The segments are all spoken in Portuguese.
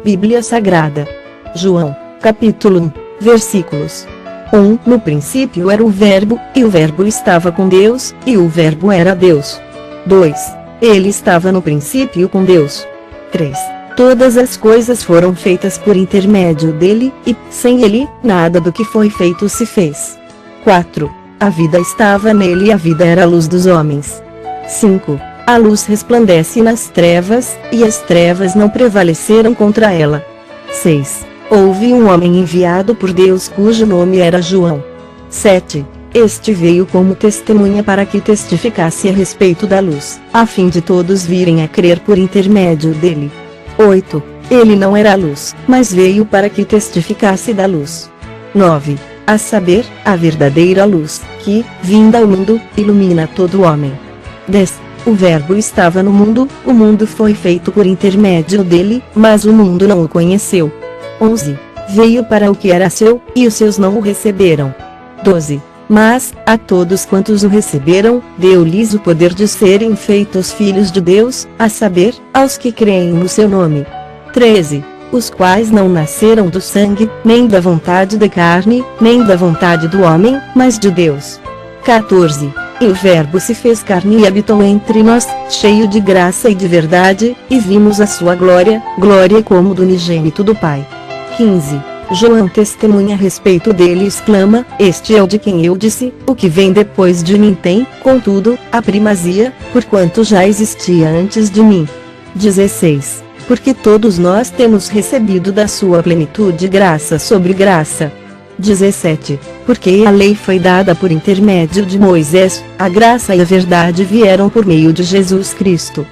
Bíblia Sagrada. João, capítulo 1, versículos 1. No princípio era o Verbo, e o Verbo estava com Deus, e o Verbo era Deus. 2. Ele estava no princípio com Deus. 3. Todas as coisas foram feitas por intermédio dele, e, sem ele, nada do que foi feito se fez. 4. A vida estava nele e a vida era a luz dos homens. 5. A luz resplandece nas trevas, e as trevas não prevaleceram contra ela. 6. Houve um homem enviado por Deus cujo nome era João. 7. Este veio como testemunha para que testificasse a respeito da luz, a fim de todos virem a crer por intermédio dele. 8. Ele não era a luz, mas veio para que testificasse da luz. 9. A saber, a verdadeira luz, que, vinda ao mundo, ilumina todo homem. 10. O Verbo estava no mundo, o mundo foi feito por intermédio dele, mas o mundo não o conheceu. 11. Veio para o que era seu, e os seus não o receberam. 12. Mas, a todos quantos o receberam, deu-lhes o poder de serem feitos filhos de Deus, a saber, aos que creem no seu nome. 13. Os quais não nasceram do sangue, nem da vontade da carne, nem da vontade do homem, mas de Deus. 14. E o Verbo se fez carne e habitou entre nós, cheio de graça e de verdade, e vimos a sua glória, glória como do unigênito do Pai. 15. João testemunha a respeito dele e exclama: Este é o de quem eu disse, o que vem depois de mim tem, contudo, a primazia, porquanto já existia antes de mim. 16. Porque todos nós temos recebido da sua plenitude graça sobre graça. 17. Porque a lei foi dada por intermédio de Moisés, a graça e a verdade vieram por meio de Jesus Cristo.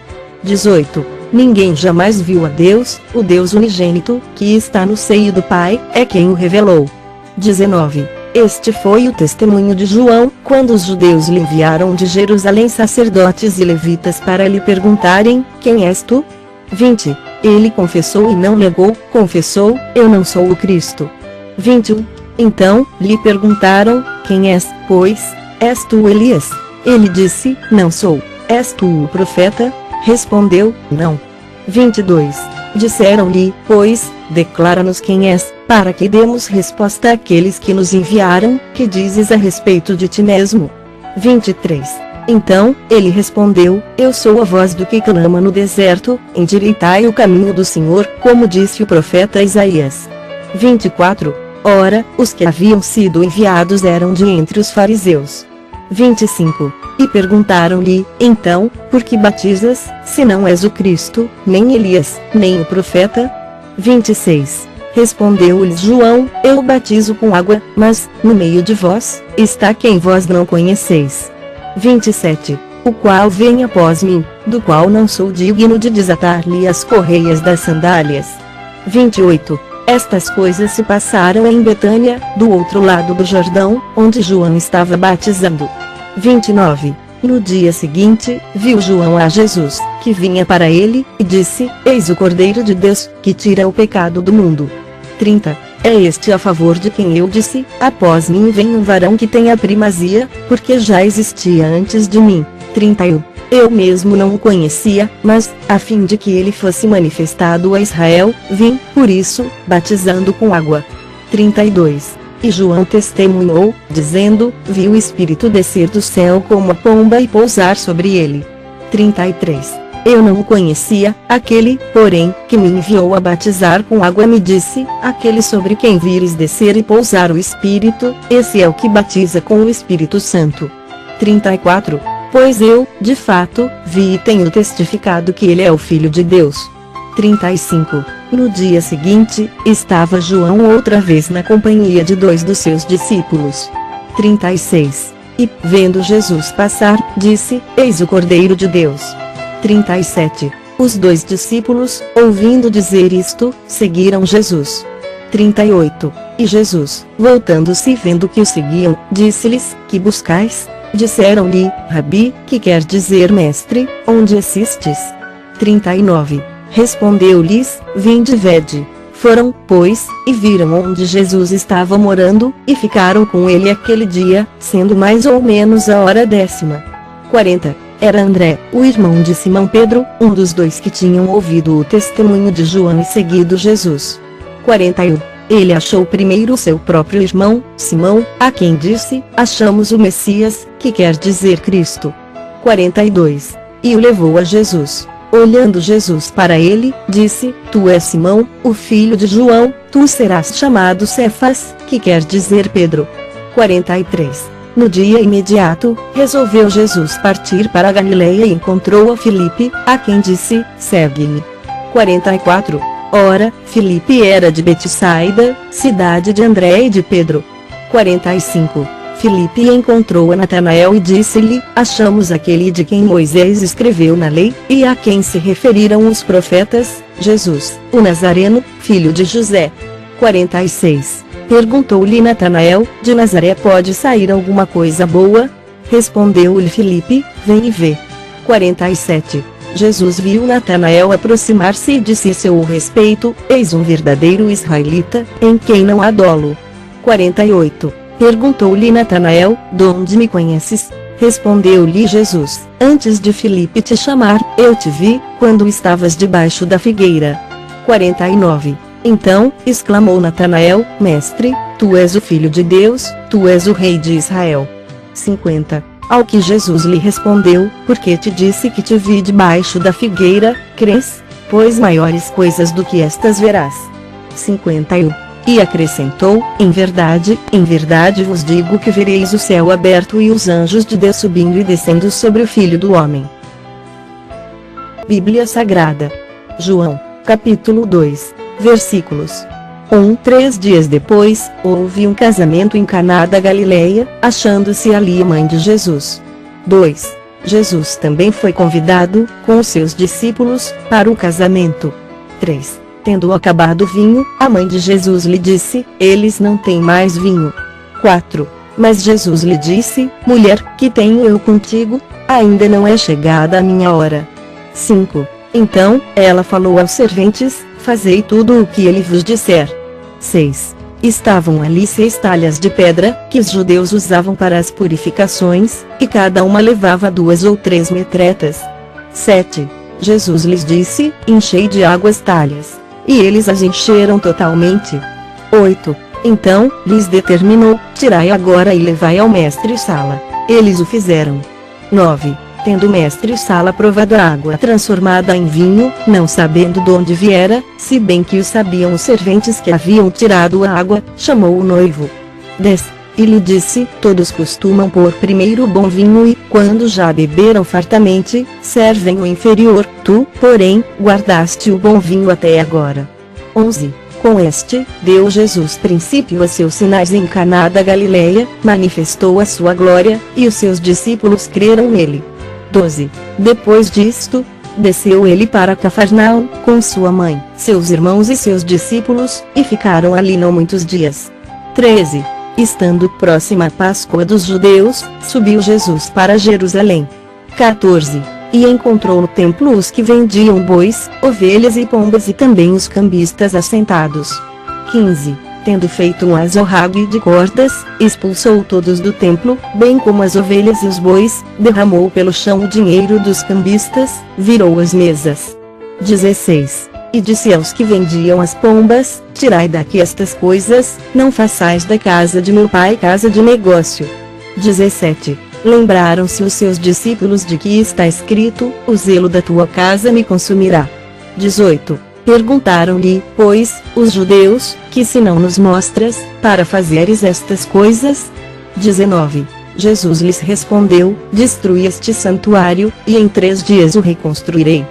18. Ninguém jamais viu a Deus, o Deus unigênito, que está no seio do Pai, é quem o revelou. 19. Este foi o testemunho de João, quando os judeus lhe enviaram de Jerusalém sacerdotes e levitas para lhe perguntarem: Quem és tu? 20. Ele confessou e não negou, confessou: Eu não sou o Cristo. 21. Então, lhe perguntaram: Quem és, pois? És tu Elias? Ele disse: Não sou. És tu o profeta? Respondeu: Não. 22. Disseram-lhe, pois, declara-nos quem és, para que demos resposta àqueles que nos enviaram, que dizes a respeito de ti mesmo. 23. Então, ele respondeu: Eu sou a voz do que clama no deserto, endireitai o caminho do Senhor, como disse o profeta Isaías. 24. Ora, os que haviam sido enviados eram de entre os fariseus. 25. E perguntaram-lhe: Então, por que batizas, se não és o Cristo, nem Elias, nem o profeta? 26. Respondeu-lhes João: Eu batizo com água, mas, no meio de vós, está quem vós não conheceis. 27. O qual vem após mim, do qual não sou digno de desatar-lhe as correias das sandálias. 28. Estas coisas se passaram em Betânia, do outro lado do Jordão, onde João estava batizando. 29. No dia seguinte, viu João a Jesus, que vinha para ele, e disse: Eis o Cordeiro de Deus, que tira o pecado do mundo. 30. É este a favor de quem eu disse: Após mim vem um varão que tem a primazia, porque já existia antes de mim. 31. Eu mesmo não o conhecia, mas, a fim de que ele fosse manifestado a Israel, vim, por isso, batizando com água. 32. E João testemunhou, dizendo: Vi o Espírito descer do céu como a pomba e pousar sobre ele. 33. Eu não o conhecia, aquele, porém, que me enviou a batizar com água me disse: Aquele sobre quem vires descer e pousar o Espírito, esse é o que batiza com o Espírito Santo. 34. Pois eu, de fato, vi e tenho testificado que ele é o Filho de Deus. 35. No dia seguinte, estava João outra vez na companhia de 2 dos seus discípulos. 36. E, vendo Jesus passar, disse: Eis o Cordeiro de Deus. 37. Os 2 discípulos, ouvindo dizer isto, seguiram Jesus. 38. E Jesus, voltando-se e vendo que o seguiam, disse-lhes: Que buscais? Disseram-lhe: Rabi, que quer dizer mestre, onde assistes? 39. Respondeu-lhes: Vinde e vede. Foram, pois, e viram onde Jesus estava morando, e ficaram com ele aquele dia, sendo mais ou menos a hora 10ª. 40. era André, o irmão de Simão Pedro, um dos dois que tinham ouvido o testemunho de João e seguido Jesus. 41. Ele achou primeiro seu próprio irmão, Simão, a quem disse: achamos o Messias, que quer dizer Cristo. 42. E o levou a Jesus. Olhando Jesus para ele, disse: Tu és Simão, o filho de João, tu serás chamado Cefas, que quer dizer Pedro. 43. No dia imediato, resolveu Jesus partir para a Galileia e encontrou a Filipe, a quem disse: segue-me. 44. Ora, Filipe era de Betsaida, cidade de André e de Pedro. 45. Filipe encontrou a Natanael e disse-lhe: achamos aquele de quem Moisés escreveu na lei, e a quem se referiram os profetas, Jesus, o Nazareno, filho de José. 46. Perguntou-lhe Natanael: de Nazaré pode sair alguma coisa boa? Respondeu-lhe Filipe: vem e vê. 47. Jesus viu Natanael aproximar-se e disse a seu respeito: eis um verdadeiro israelita, em quem não há dolo. 48. Perguntou-lhe Natanael: de onde me conheces? Respondeu-lhe Jesus: antes de Filipe te chamar, eu te vi, quando estavas debaixo da figueira. 49. Então, exclamou Natanael: Mestre, tu és o Filho de Deus, tu és o Rei de Israel. 50. Ao que Jesus lhe respondeu: porque te disse que te vi debaixo da figueira, crês? Pois maiores coisas do que estas verás. 51. E acrescentou: em verdade vos digo que vereis o céu aberto e os anjos de Deus subindo e descendo sobre o Filho do Homem. Bíblia Sagrada. João, capítulo 2, versículos 1. 3 dias depois, houve um casamento em Caná da Galileia, achando-se ali a mãe de Jesus. 2. Jesus também foi convidado, com os seus discípulos, para o casamento. 3. Tendo acabado o vinho, a mãe de Jesus lhe disse: eles não têm mais vinho. 4. Mas Jesus lhe disse: mulher, que tenho eu contigo? Ainda não é chegada a minha hora. 5. Então, ela falou aos serventes: fazei tudo o que ele vos disser. 6. Estavam ali 6 talhas de pedra, que os judeus usavam para as purificações, e cada uma levava 2 ou 3 metretas. 7. Jesus lhes disse: enchei de água as talhas. E eles as encheram totalmente. 8. Então, lhes determinou: tirai agora e levai ao mestre-sala. Eles o fizeram. 9. Tendo o mestre-sala provado a água transformada em vinho, não sabendo de onde viera, se bem que o sabiam os serventes que haviam tirado a água, chamou o noivo. 10. E lhe disse: todos costumam pôr primeiro o bom vinho e, quando já beberam fartamente, servem o inferior, tu, porém, guardaste o bom vinho até agora. 11. Com este, deu Jesus princípio a seus sinais em Caná da Galileia, manifestou a sua glória, e os seus discípulos creram nele. 12. Depois disto, desceu ele para Cafarnaum, com sua mãe, seus irmãos e seus discípulos, e ficaram ali não muitos dias. 13. Estando próxima a Páscoa dos judeus, subiu Jesus para Jerusalém. 14. E encontrou no templo os que vendiam bois, ovelhas e pombas e também os cambistas assentados. 15. Tendo feito um azorrague de cordas, expulsou todos do templo, bem como as ovelhas e os bois, derramou pelo chão o dinheiro dos cambistas, virou as mesas. 16. E disse aos que vendiam as pombas: tirai daqui estas coisas, não façais da casa de meu pai casa de negócio. 17. Lembraram-se os seus discípulos de que está escrito: o zelo da tua casa me consumirá. 18. Perguntaram-lhe, pois, os judeus: que se não nos mostras, para fazeres estas coisas? 19. Jesus lhes respondeu: destrui este santuário, e em 3 dias o reconstruirei.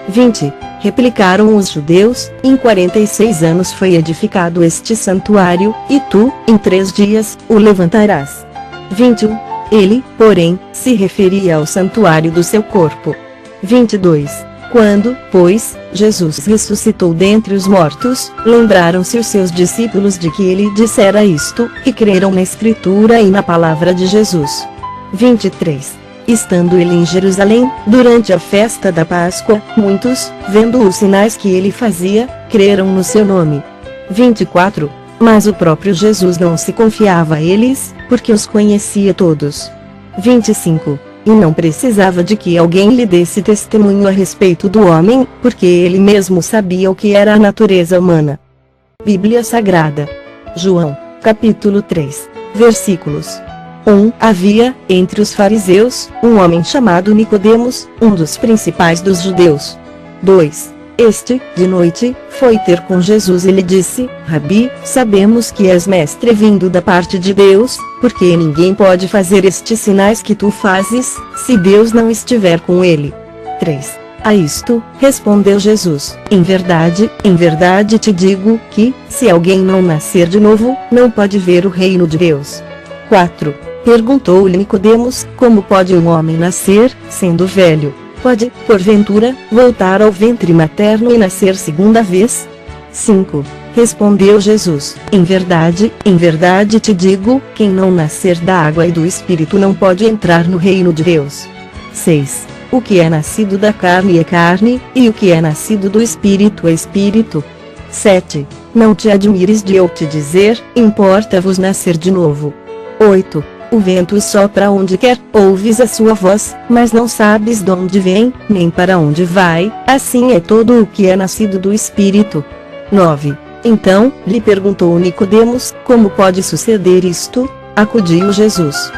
20. Replicaram os judeus: em 46 anos foi edificado este santuário, e tu, em 3 dias, o levantarás. 21. Ele, porém, se referia ao santuário do seu corpo. 22. Quando, pois, Jesus ressuscitou dentre os mortos, lembraram-se os seus discípulos de que ele dissera isto, e creram na Escritura e na palavra de Jesus. 23. Estando ele em Jerusalém, durante a festa da Páscoa, muitos, vendo os sinais que ele fazia, creram no seu nome. 24. Mas o próprio Jesus não se confiava a eles, porque os conhecia todos. 25. e não precisava de que alguém lhe desse testemunho a respeito do homem, porque ele mesmo sabia o que era a natureza humana. Bíblia Sagrada. João, capítulo 3, versículos 1. Havia, entre os fariseus, um homem chamado Nicodemos, um dos principais dos judeus. 2. Este, de noite, foi ter com Jesus e lhe disse: Rabi, sabemos que és mestre vindo da parte de Deus, porque ninguém pode fazer estes sinais que tu fazes, se Deus não estiver com ele. 3. A isto, respondeu Jesus: em verdade te digo que, se alguém não nascer de novo, não pode ver o reino de Deus. 4. Perguntou-lhe Nicodemos: como pode um homem nascer, sendo velho? Pode, porventura, voltar ao ventre materno e nascer segunda vez? 5. Respondeu Jesus: em verdade te digo, quem não nascer da água e do Espírito não pode entrar no reino de Deus. 6. O que é nascido da carne é carne, e o que é nascido do Espírito é Espírito. 7. Não te admires de eu te dizer, importa-vos nascer de novo. 8. O vento sopra onde quer, ouves a sua voz, mas não sabes de onde vem, nem para onde vai, assim é todo o que é nascido do Espírito. 9. Então, lhe perguntou Nicodemos: como pode suceder isto? Acudiu Jesus.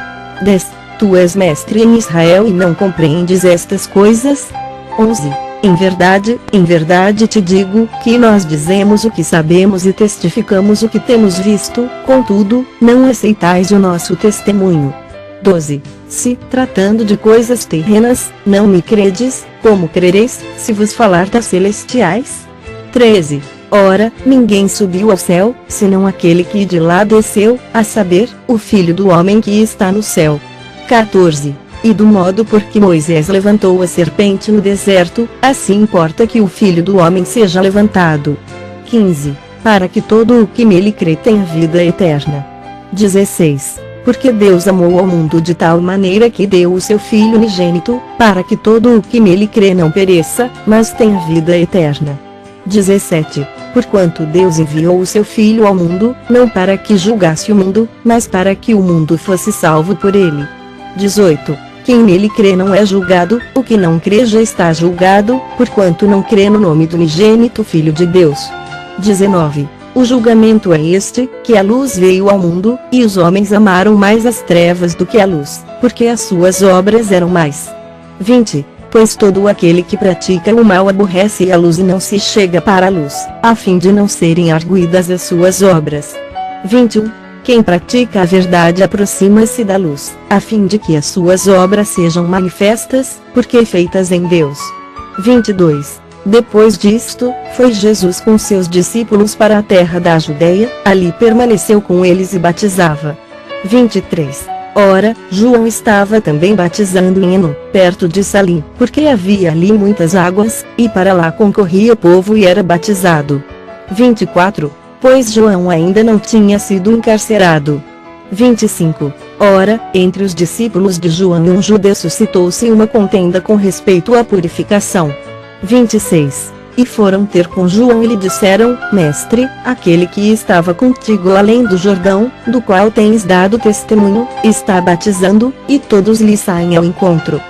10. Tu és mestre em Israel e não compreendes estas coisas? 11. Em verdade te digo, que nós dizemos o que sabemos e testificamos o que temos visto, contudo, não aceitais o nosso testemunho. 12. Se, tratando de coisas terrenas, não me credes, como crereis, se vos falar das celestiais? 13. Ora, ninguém subiu ao céu, senão aquele que de lá desceu, a saber, o Filho do homem que está no céu. 14. E do modo por que Moisés levantou a serpente no deserto, assim importa que o Filho do homem seja levantado. 15. Para que todo o que nele crê tenha vida eterna. 16. Porque Deus amou ao mundo de tal maneira que deu o seu Filho unigênito, para que todo o que nele crê não pereça, mas tenha vida eterna. 17. Porquanto Deus enviou o seu Filho ao mundo, não para que julgasse o mundo, mas para que o mundo fosse salvo por ele. 18. Quem nele crê não é julgado, o que não crê já está julgado, porquanto não crê no nome do unigênito Filho de Deus. 19. O julgamento é este, que a luz veio ao mundo, e os homens amaram mais as trevas do que a luz, porque as suas obras eram mais. 20. Pois todo aquele que pratica o mal aborrece a luz e não se chega para a luz, a fim de não serem arguidas as suas obras. 21. Quem pratica a verdade aproxima-se da luz, a fim de que as suas obras sejam manifestas, porque feitas em Deus. 22. Depois disto, foi Jesus com seus discípulos para a terra da Judeia, ali permaneceu com eles e batizava. 23. Ora, João estava também batizando em Enom, perto de Salim, porque havia ali muitas águas, e para lá concorria o povo e era batizado. 24. Pois João ainda não tinha sido encarcerado. 25. Ora, entre os discípulos de João e um judeu suscitou-se uma contenda com respeito à purificação. 26. E foram ter com João e lhe disseram: Mestre, aquele que estava contigo além do Jordão, do qual tens dado testemunho, está batizando, e todos lhe saem ao encontro.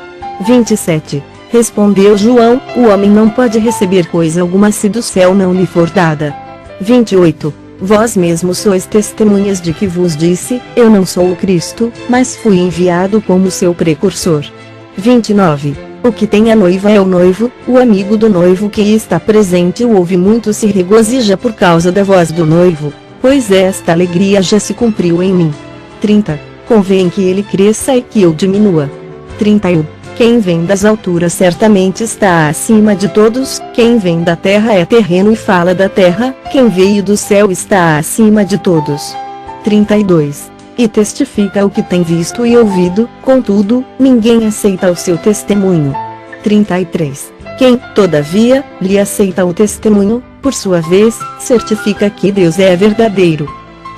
27. Respondeu João: o homem não pode receber coisa alguma se do céu não lhe for dada. 28. Vós mesmos sois testemunhas de que vos disse: eu não sou o Cristo, mas fui enviado como seu precursor. 29. O que tem a noiva é o noivo, o amigo do noivo que está presente o ouve muito se regozija por causa da voz do noivo, pois esta alegria já se cumpriu em mim. 30. Convém que ele cresça e que eu diminua. 31. Quem vem das alturas certamente está acima de todos, quem vem da terra é terreno e fala da terra, quem veio do céu está acima de todos. 32. E testifica o que tem visto e ouvido, contudo, ninguém aceita o seu testemunho. 33. Quem, todavia, lhe aceita o testemunho, por sua vez, certifica que Deus é verdadeiro.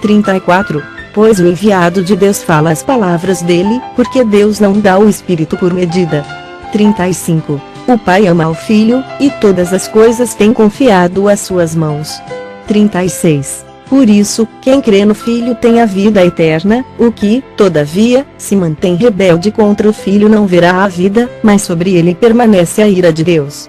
34. Pois o enviado de Deus fala as palavras dele, porque Deus não dá o Espírito por medida. 35. O Pai ama o Filho, e todas as coisas tem confiado às suas mãos. 36. Por isso, quem crê no Filho tem a vida eterna, o que, todavia, se mantém rebelde contra o Filho não verá a vida, mas sobre ele permanece a ira de Deus.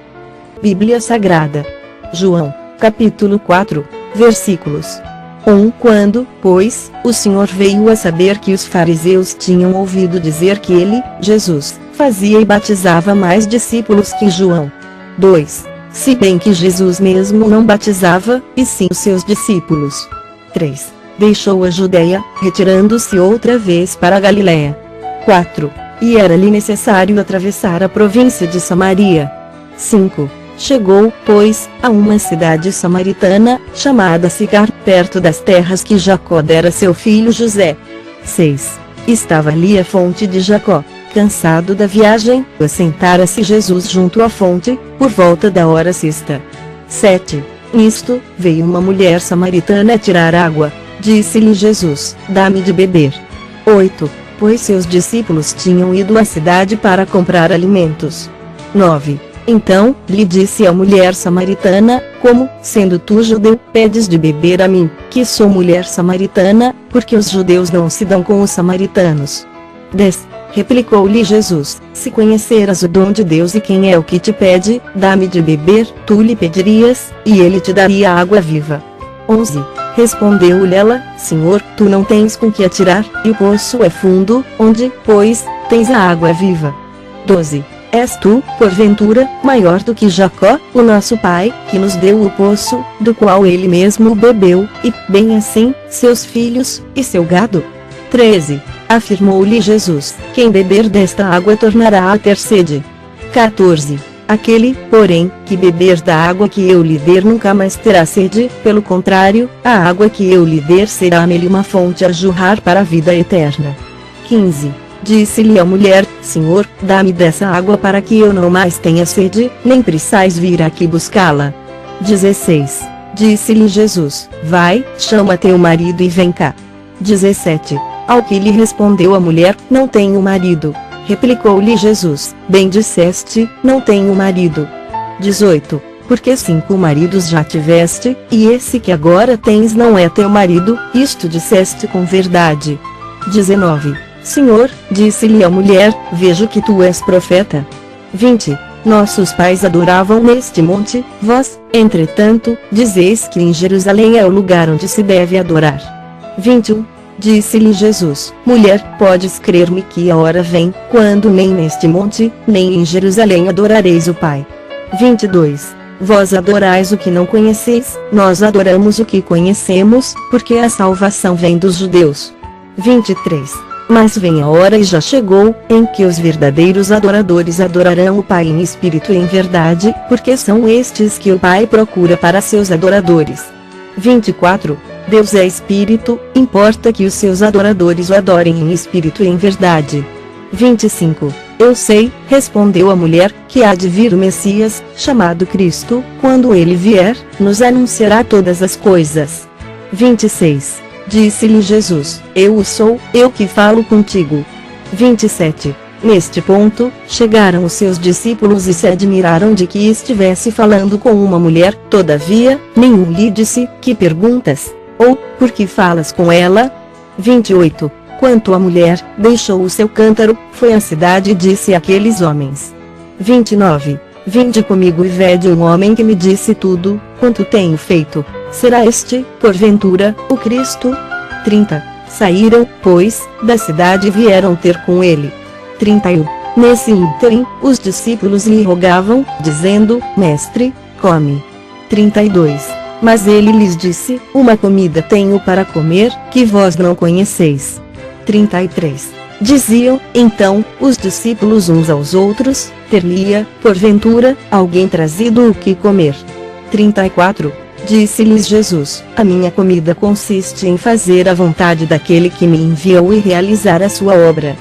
Bíblia Sagrada. João, capítulo 4, versículos 1. Quando, pois, o Senhor veio a saber que os fariseus tinham ouvido dizer que ele, Jesus, fazia e batizava mais discípulos que João. 2. Se bem que Jesus mesmo não batizava, e sim os seus discípulos. 3. Deixou a Judeia, retirando-se outra vez para a Galiléia. 4. E era-lhe necessário atravessar a província de Samaria. 5. Chegou, pois, a uma cidade samaritana, chamada Sicar, perto das terras que Jacó dera a seu filho José. 6. Estava ali a fonte de Jacó. Cansado da viagem, assentara-se Jesus junto à fonte, por volta da hora sexta. 7. Nisto, veio uma mulher samaritana tirar água. Disse-lhe Jesus: dá-me de beber. 8. Pois seus discípulos tinham ido à cidade para comprar alimentos. 9. Então, lhe disse a mulher samaritana: como, sendo tu judeu, pedes de beber a mim, que sou mulher samaritana, porque os judeus não se dão com os samaritanos. 10. Replicou-lhe Jesus: se conheceras o dom de Deus e quem é o que te pede, dá-me de beber, tu lhe pedirias, e ele te daria água viva. 11. Respondeu-lhe ela: Senhor, tu não tens com que atirar, e o poço é fundo, onde, pois, tens a água viva? 12. És tu, porventura, maior do que Jacó, o nosso pai, que nos deu o poço, do qual ele mesmo bebeu, e, bem assim, seus filhos, e seu gado? 13. Afirmou-lhe Jesus: quem beber desta água tornará a ter sede. 14. Aquele, porém, que beber da água que eu lhe der nunca mais terá sede, pelo contrário, a água que eu lhe der será nele uma fonte a jorrar para a vida eterna. 15. Disse-lhe a mulher: Senhor, dá-me dessa água para que eu não mais tenha sede, nem precisais vir aqui buscá-la. 16. Disse-lhe Jesus: vai, chama teu marido e vem cá. 17. Ao que lhe respondeu a mulher: não tenho marido. Replicou-lhe Jesus: bem disseste, não tenho marido. 18. Porque 5 maridos já tiveste, e esse que agora tens não é teu marido, isto disseste com verdade. 19. Senhor, disse-lhe a mulher, vejo que tu és profeta. 20. Nossos pais adoravam neste monte, vós, entretanto, dizeis que em Jerusalém é o lugar onde se deve adorar. 21. Disse-lhe Jesus: mulher, podes crer-me que a hora vem, quando nem neste monte, nem em Jerusalém adorareis o Pai. 22. Vós adorais o que não conheceis, nós adoramos o que conhecemos, porque a salvação vem dos judeus. 23. Mas vem a hora e já chegou, em que os verdadeiros adoradores adorarão o Pai em espírito e em verdade, porque são estes que o Pai procura para seus adoradores. 24. Deus é espírito, importa que os seus adoradores o adorem em espírito e em verdade. 25. Eu sei, respondeu a mulher, que há de vir o Messias, chamado Cristo, quando ele vier, nos anunciará todas as coisas. 26. Disse-lhe Jesus: eu o sou, eu que falo contigo. 27. Neste ponto, chegaram os seus discípulos e se admiraram de que estivesse falando com uma mulher, todavia, nenhum lhe disse: que perguntas? Ou, por que falas com ela? 28. Quanto à mulher, deixou o seu cântaro, foi à cidade e disse àqueles homens. 29. Vinde comigo e vede um homem que me disse tudo, quanto tenho feito. Será este, porventura, o Cristo? 30. Saíram, pois, da cidade e vieram ter com ele. 31. Nesse ínterim, os discípulos lhe rogavam, dizendo: Mestre, come. 32. Mas ele lhes disse: uma comida tenho para comer, que vós não conheceis. 33. Diziam, então, os discípulos uns aos outros: ter-lhe-ia, porventura, alguém trazido o que comer? 34. Disse-lhes Jesus: a minha comida consiste em fazer a vontade daquele que me enviou e realizar a sua obra.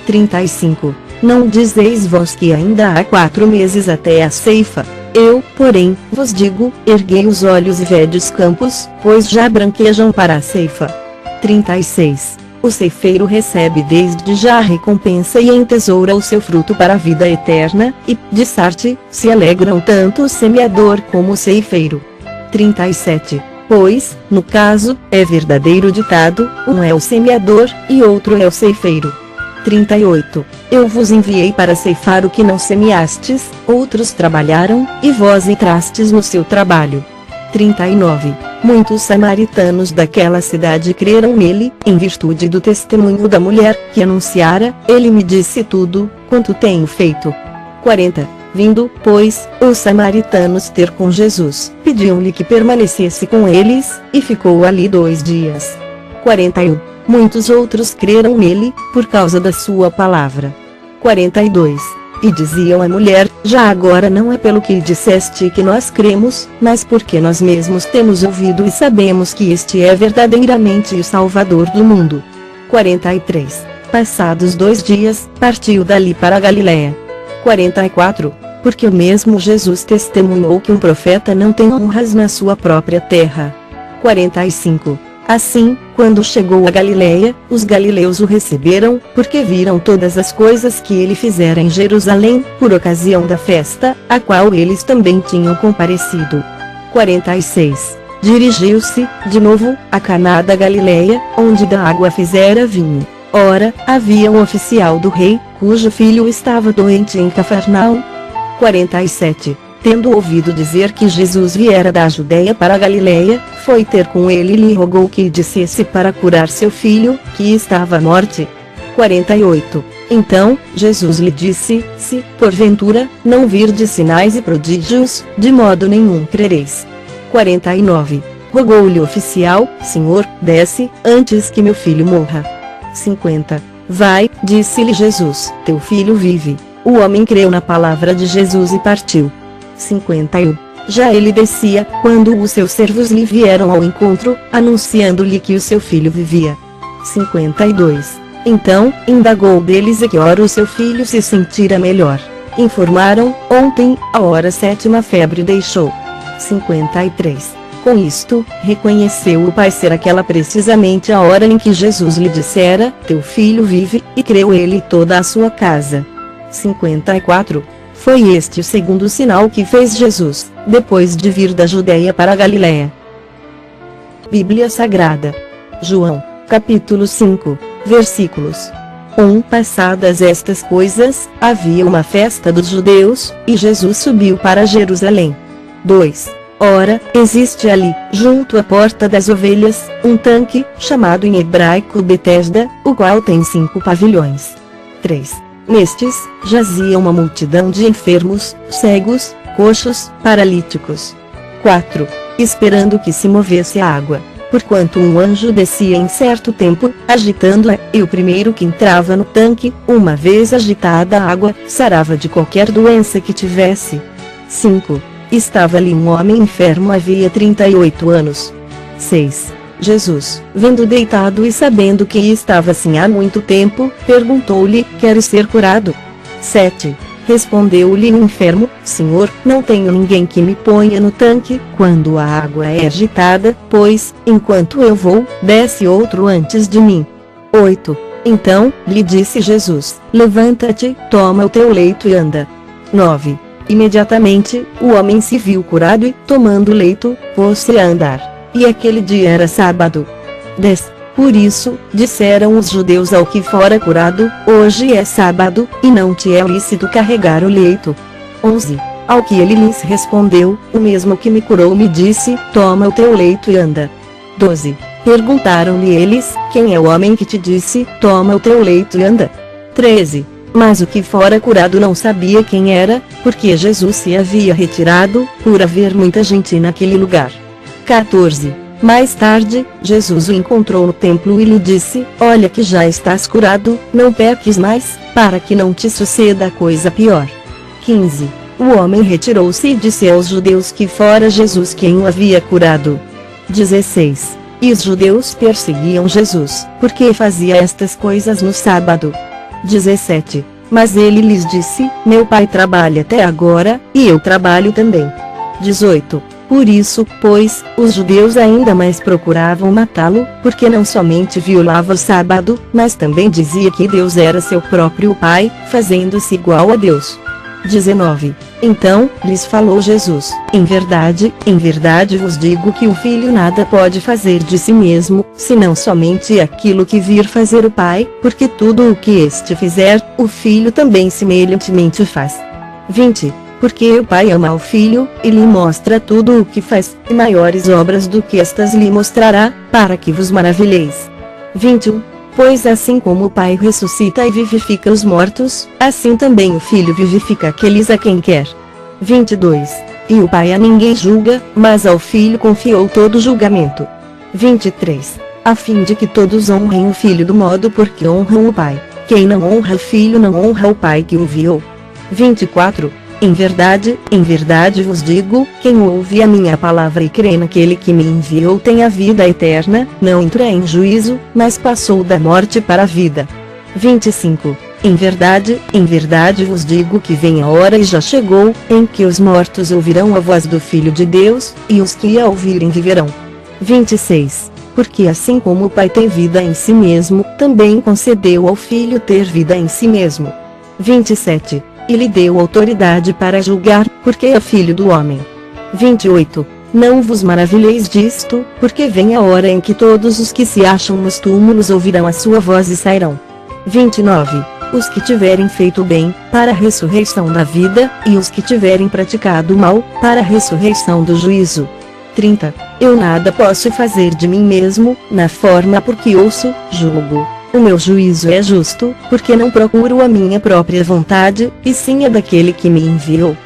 35. Não dizeis vós que ainda há 4 meses até a ceifa? Eu, porém, vos digo: erguei os olhos e vede os campos, pois já branquejam para a ceifa. 36. O ceifeiro recebe desde já a recompensa e entesoura o seu fruto para a vida eterna, e, de Sarte, se alegram tanto o semeador como o ceifeiro. 37. Pois, no caso, é verdadeiro ditado, um é o semeador, e outro é o ceifeiro. 38. Eu vos enviei para ceifar o que não semeastes, outros trabalharam, e vós entrastes no seu trabalho. 39. Muitos samaritanos daquela cidade creram nele, em virtude do testemunho da mulher, que anunciara, ele me disse tudo, quanto tenho feito. 40. Vindo, pois, os samaritanos ter com Jesus, pediam-lhe que permanecesse com eles, e ficou ali 2 dias. 41. Muitos outros creram nele, por causa da sua palavra. 42. E diziam à mulher, já agora não é pelo que disseste que nós cremos, mas porque nós mesmos temos ouvido e sabemos que este é verdadeiramente o Salvador do mundo. 43. Passados 2 dias, partiu dali para a Galiléia. 44. Porque o mesmo Jesus testemunhou que um profeta não tem honras na sua própria terra. 45. Assim, quando chegou a Galiléia, os galileus o receberam, porque viram todas as coisas que ele fizera em Jerusalém, por ocasião da festa, a qual eles também tinham comparecido. 46. Dirigiu-se, de novo, a Caná da Galiléia, onde da água fizera vinho. Ora, havia um oficial do rei, cujo filho estava doente em Cafarnaum. 47. Tendo ouvido dizer que Jesus viera da Judeia para a Galiléia, foi ter com ele e lhe rogou que dissesse para curar seu filho, que estava à morte. 48. Então, Jesus lhe disse, se, porventura, não virdes sinais e prodígios, de modo nenhum crereis. 49. Rogou-lhe o oficial, Senhor, desce, antes que meu filho morra. 50. Vai, disse-lhe Jesus, teu filho vive. O homem creu na palavra de Jesus e partiu. 51. Já ele descia, quando os seus servos lhe vieram ao encontro, anunciando-lhe que o seu filho vivia. 52. Então, indagou deles a que hora o seu filho se sentira melhor. Informaram, ontem, a hora 7ª febre deixou. 53. Com isto, reconheceu o pai ser aquela precisamente a hora em que Jesus lhe dissera, teu filho vive, e creu ele e toda a sua casa. 54. Foi este o segundo sinal que fez Jesus, depois de vir da Judeia para a Galiléia. Bíblia Sagrada. João, capítulo 5, versículos 1. Passadas estas coisas, havia uma festa dos judeus, e Jesus subiu para Jerusalém. 2. Ora, existe ali, junto à porta das ovelhas, um tanque, chamado em hebraico Betesda, o qual tem 5 pavilhões. 3. Nestes, jazia uma multidão de enfermos, cegos, coxos, paralíticos. 4. Esperando que se movesse a água, porquanto um anjo descia em certo tempo, agitando-a, e o primeiro que entrava no tanque, uma vez agitada a água, sarava de qualquer doença que tivesse. 5. Estava ali um homem enfermo havia 38 anos. 6. Jesus, vendo deitado e sabendo que estava assim há muito tempo, perguntou-lhe, queres ser curado? 7. Respondeu-lhe o enfermo, Senhor, não tenho ninguém que me ponha no tanque, quando a água é agitada, pois, enquanto eu vou, desce outro antes de mim. 8. Então, lhe disse Jesus, levanta-te, toma o teu leito e anda. 9. Imediatamente, o homem se viu curado e, tomando o leito, pôs-se a andar. E aquele dia era sábado. 10. Por isso, disseram os judeus ao que fora curado, hoje é sábado, e não te é lícito carregar o leito. 11. Ao que ele lhes respondeu, o mesmo que me curou me disse, toma o teu leito e anda. 12. Perguntaram-lhe eles, quem é o homem que te disse, toma o teu leito e anda? 13. Mas o que fora curado não sabia quem era, porque Jesus se havia retirado, por haver muita gente naquele lugar. 14. Mais tarde, Jesus o encontrou no templo e lhe disse, olha que já estás curado, não peques mais, para que não te suceda coisa pior. 15. O homem retirou-se e disse aos judeus que fora Jesus quem o havia curado. 16. E os judeus perseguiam Jesus, porque fazia estas coisas no sábado. 17. Mas ele lhes disse, meu pai trabalha até agora, e eu trabalho também. 18. Por isso, pois, os judeus ainda mais procuravam matá-lo, porque não somente violava o sábado, mas também dizia que Deus era seu próprio pai, fazendo-se igual a Deus. 19. Então, lhes falou Jesus: em verdade vos digo que o Filho nada pode fazer de si mesmo, senão somente aquilo que vir fazer o Pai, porque tudo o que este fizer, o Filho também semelhantemente faz. 20. Porque o Pai ama o Filho, e lhe mostra tudo o que faz, e maiores obras do que estas lhe mostrará, para que vos maravilheis. 21. Pois assim como o Pai ressuscita e vivifica os mortos, assim também o Filho vivifica aqueles a quem quer. 22. E o Pai a ninguém julga, mas ao Filho confiou todo o julgamento. 23. A fim de que todos honrem o Filho do modo porque honram o Pai. Quem não honra o Filho não honra o Pai que o enviou. 24. Em verdade vos digo, quem ouve a minha palavra e crê naquele que me enviou tem a vida eterna, não entra em juízo, mas passou da morte para a vida. 25. Em verdade vos digo que vem a hora e já chegou, em que os mortos ouvirão a voz do Filho de Deus, e os que a ouvirem viverão. 26. Porque assim como o Pai tem vida em si mesmo, também concedeu ao Filho ter vida em si mesmo. 27. E lhe deu autoridade para julgar, porque é filho do homem. 28. Não vos maravilheis disto, porque vem a hora em que todos os que se acham nos túmulos ouvirão a sua voz e sairão. 29. Os que tiverem feito bem, para a ressurreição da vida, e os que tiverem praticado o mal, para a ressurreição do juízo. 30. Eu nada posso fazer de mim mesmo, na forma por que ouço, julgo. O meu juízo é justo, porque não procuro a minha própria vontade, e sim a daquele que me enviou.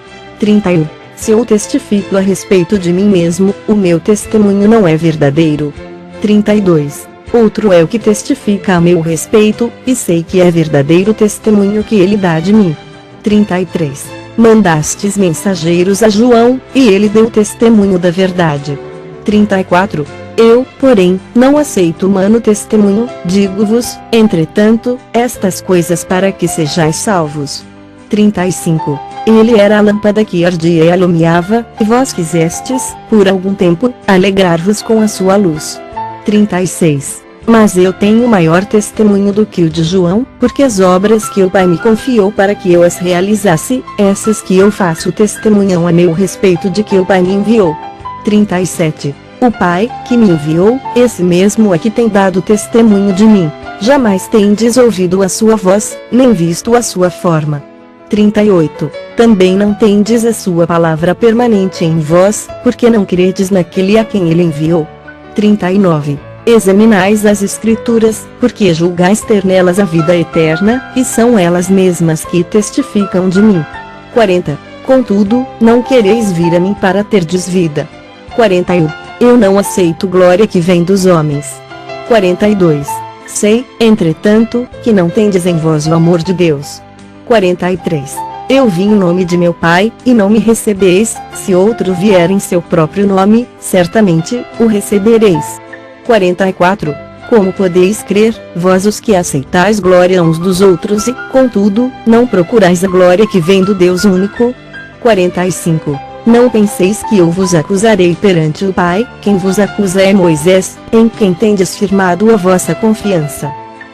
31. Se eu testifico a respeito de mim mesmo, o meu testemunho não é verdadeiro. 32. Outro é o que testifica a meu respeito, e sei que é verdadeiro o testemunho que ele dá de mim. 33. Mandastes mensageiros a João, e ele deu testemunho da verdade. 34. Eu, porém, não aceito humano testemunho, digo-vos, entretanto, estas coisas para que sejais salvos. 35. Ele era a lâmpada que ardia e alumiava, e vós quisestes, por algum tempo, alegrar-vos com a sua luz. 36. Mas eu tenho maior testemunho do que o de João, porque as obras que o Pai me confiou para que eu as realizasse, essas que eu faço testemunham a meu respeito de que o Pai me enviou. 37. O Pai, que me enviou, esse mesmo é que tem dado testemunho de mim. Jamais tendes ouvido a sua voz, nem visto a sua forma. 38. Também não tendes a sua palavra permanente em vós, porque não credes naquele a quem ele enviou. 39. Examinais as Escrituras, porque julgais ter nelas a vida eterna, e são elas mesmas que testificam de mim. 40. Contudo, não quereis vir a mim para terdes vida. 41. Eu não aceito glória que vem dos homens. 42. Sei, entretanto, que não tendes em vós o amor de Deus. 43. Eu vim em nome de meu Pai, e não me recebeis, se outro vier em seu próprio nome, certamente, o recebereis. 44. Como podeis crer, vós os que aceitais glória uns dos outros e, contudo, não procurais a glória que vem do Deus único? 45. Não penseis que eu vos acusarei perante o Pai, quem vos acusa é Moisés, em quem tendes firmado a vossa confiança.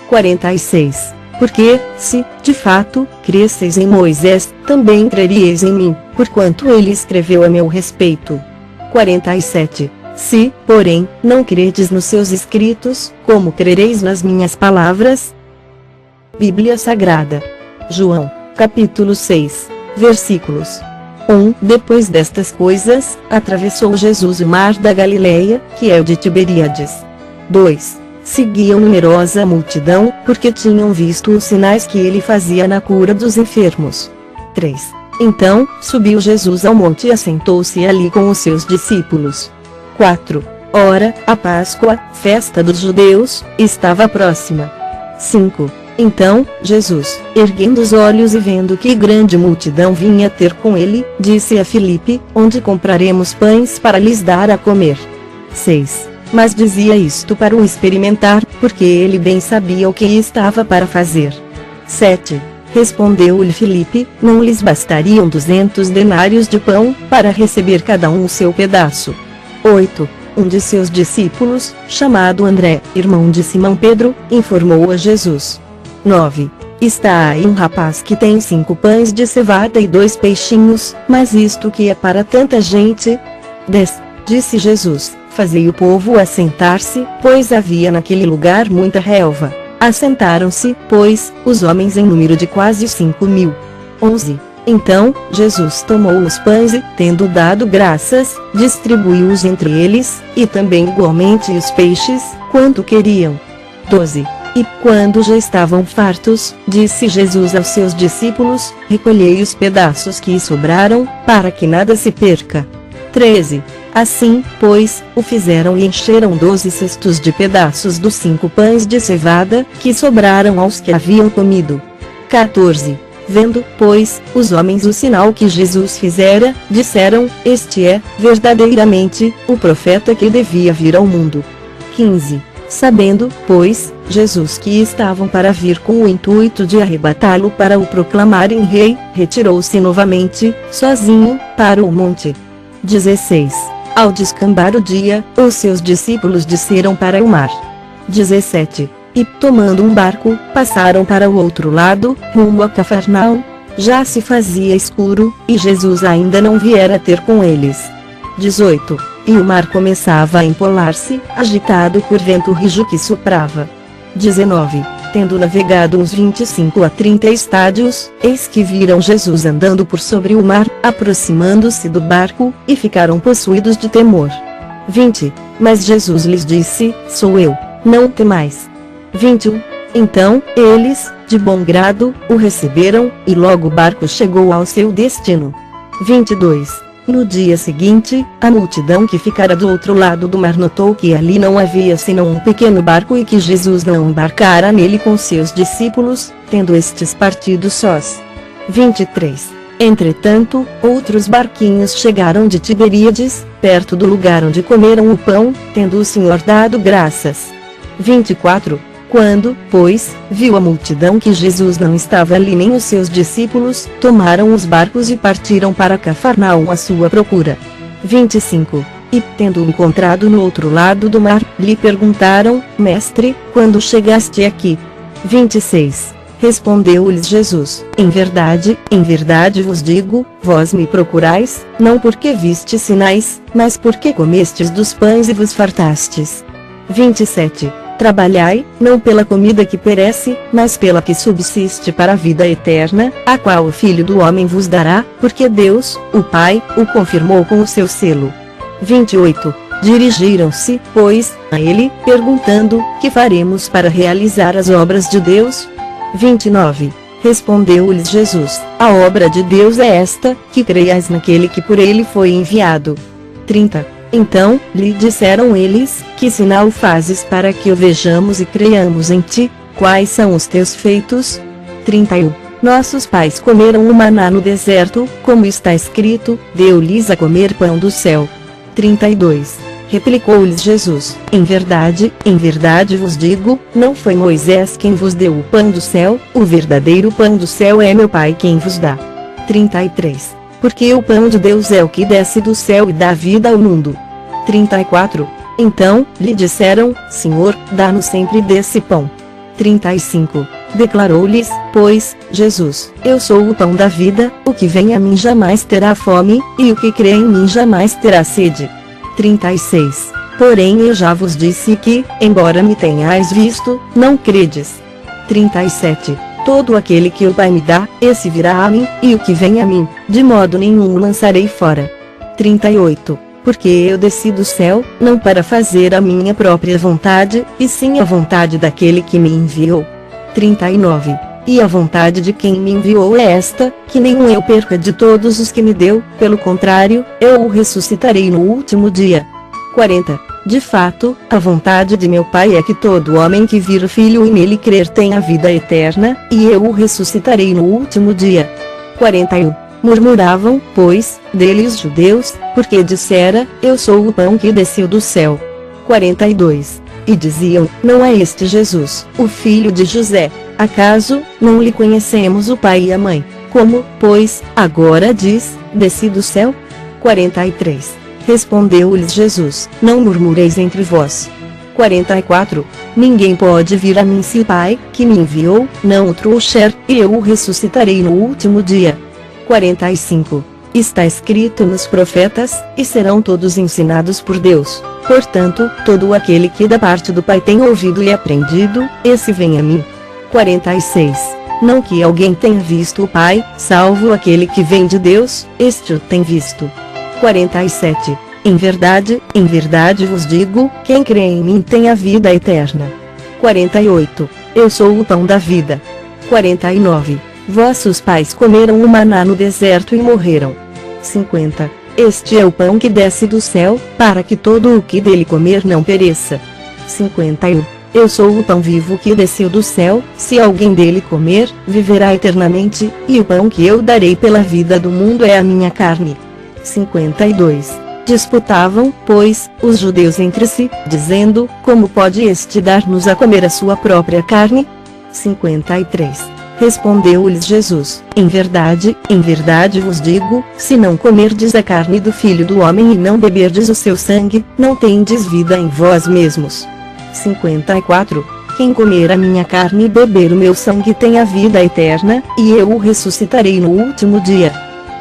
46. Porque, se, de fato, cresceis em Moisés, também creríeis em mim, porquanto ele escreveu a meu respeito. 47. Se, porém, não credes nos seus escritos, como crereis nas minhas palavras? Bíblia Sagrada. João, capítulo 6, versículos 1. Depois destas coisas, atravessou Jesus o mar da Galileia, que é o de Tiberíades. 2. Seguiam numerosa multidão, porque tinham visto os sinais que ele fazia na cura dos enfermos. 3. Então, subiu Jesus ao monte e assentou-se ali com os seus discípulos. 4. Ora, a Páscoa, festa dos judeus, estava próxima. 5. Então, Jesus, erguendo os olhos e vendo que grande multidão vinha ter com ele, disse a Filipe: onde compraremos pães para lhes dar a comer? 6. Mas dizia isto para o experimentar, porque ele bem sabia o que estava para fazer. 7. Respondeu-lhe Filipe: não lhes bastariam 200 denários de pão, para receber cada um o seu pedaço? 8. Um de seus discípulos, chamado André, irmão de Simão Pedro, informou a Jesus. 9. está aí um rapaz que tem 5 pães de cevada e 2 peixinhos, mas isto que é para tanta gente? 10. Disse Jesus, fazei o povo assentar-se, pois havia naquele lugar muita relva. Assentaram-se, pois, os homens em número de quase 5.000. 11. Então, Jesus tomou os pães e, tendo dado graças, distribuiu-os entre eles, e também igualmente os peixes, quanto queriam. 12. E, quando já estavam fartos, disse Jesus aos seus discípulos, recolhei os pedaços que sobraram, para que nada se perca. 13. Assim, pois, o fizeram e encheram 12 cestos de pedaços dos 5 pães de cevada, que sobraram aos que haviam comido. 14. Vendo, pois, os homens o sinal que Jesus fizera, disseram, este é, verdadeiramente, o profeta que devia vir ao mundo. 15. Sabendo, pois, Jesus que estavam para vir com o intuito de arrebatá-lo para o proclamarem rei, retirou-se novamente, sozinho, para o monte. 16. Ao descambar o dia, os seus discípulos desceram para o mar. 17. E, tomando um barco, passaram para o outro lado, rumo a Cafarnaum. Já se fazia escuro, e Jesus ainda não viera ter com eles. 18. E o mar começava a empolar-se, agitado por vento rijo que soprava. 19. Tendo navegado uns 25 a 30 estádios, eis que viram Jesus andando por sobre o mar, aproximando-se do barco, e ficaram possuídos de temor. 20. Mas Jesus lhes disse, sou eu, não temais. 21. Então, eles, de bom grado, o receberam, e logo o barco chegou ao seu destino. 22. No dia seguinte, a multidão que ficara do outro lado do mar notou que ali não havia senão um pequeno barco e que Jesus não embarcara nele com seus discípulos, tendo estes partido sós. 23. Entretanto, outros barquinhos chegaram de Tiberíades, perto do lugar onde comeram o pão, tendo o Senhor dado graças. 24. Quando, pois, viu a multidão que Jesus não estava ali nem os seus discípulos, tomaram os barcos e partiram para Cafarnaum à sua procura. 25. E, tendo-o encontrado no outro lado do mar, lhe perguntaram, Mestre, quando chegaste aqui? 26. Respondeu-lhes Jesus, em verdade vos digo, vós me procurais, não porque vistes sinais, mas porque comestes dos pães e vos fartastes. 27. Trabalhai, não pela comida que perece, mas pela que subsiste para a vida eterna, a qual o Filho do Homem vos dará, porque Deus, o Pai, o confirmou com o seu selo. 28. Dirigiram-se, pois, a ele, perguntando, que faremos para realizar as obras de Deus? 29. Respondeu-lhes Jesus, a obra de Deus é esta, que creiais naquele que por ele foi enviado. 30. Então, lhe disseram eles, que sinal fazes para que o vejamos e creiamos em ti? Quais são os teus feitos? 31. Nossos pais comeram o maná no deserto, como está escrito, deu-lhes a comer pão do céu. 32. Replicou-lhes Jesus, em verdade vos digo, não foi Moisés quem vos deu o pão do céu, o verdadeiro pão do céu é meu Pai quem vos dá. 33. Porque o pão de Deus é o que desce do céu e dá vida ao mundo. 34. Então, lhe disseram, Senhor, dá-nos sempre desse pão. 35. Declarou-lhes, pois, Jesus, eu sou o pão da vida, o que vem a mim jamais terá fome, e o que crê em mim jamais terá sede. 36. Porém eu já vos disse que, embora me tenhais visto, não credes. 37. Todo aquele que o Pai me dá, esse virá a mim, e o que vem a mim, de modo nenhum o lançarei fora. 38. Porque eu desci do céu, não para fazer a minha própria vontade, e sim a vontade daquele que me enviou. 39. E a vontade de quem me enviou é esta, que nenhum eu perca de todos os que me deu, pelo contrário, eu o ressuscitarei no último dia. 40. De fato, a vontade de meu Pai é que todo homem que vir o Filho e nele crer tenha vida eterna, e eu o ressuscitarei no último dia. 41. Murmuravam, pois, dele os judeus, porque dissera, eu sou o pão que desceu do céu. 42. E diziam, não é este Jesus, o filho de José? Acaso, não lhe conhecemos o pai e a mãe? Como, pois, agora diz, desci do céu? 43. Respondeu-lhes Jesus, não murmureis entre vós. 44. Ninguém pode vir a mim se o Pai, que me enviou, não o trouxer, e eu o ressuscitarei no último dia. 45. Está escrito nos profetas, e serão todos ensinados por Deus. Portanto, todo aquele que da parte do Pai tem ouvido e aprendido, esse vem a mim. 46. Não que alguém tenha visto o Pai, salvo aquele que vem de Deus, este o tem visto. 47. Em verdade vos digo, quem crê em mim tem a vida eterna. 48. Eu sou o pão da vida. 49. Vossos pais comeram o maná no deserto e morreram. 50. Este é o pão que desce do céu, para que todo o que dele comer não pereça. 51. Eu sou o pão vivo que desceu do céu, se alguém dele comer, viverá eternamente, e o pão que eu darei pela vida do mundo é a minha carne. 52. Disputavam, pois, os judeus entre si, dizendo, como pode este dar-nos a comer a sua própria carne? 53. Respondeu-lhes Jesus, em verdade vos digo, se não comerdes a carne do Filho do Homem e não beberdes o seu sangue, não tendes vida em vós mesmos. 54. Quem comer a minha carne e beber o meu sangue tem a vida eterna, e eu o ressuscitarei no último dia.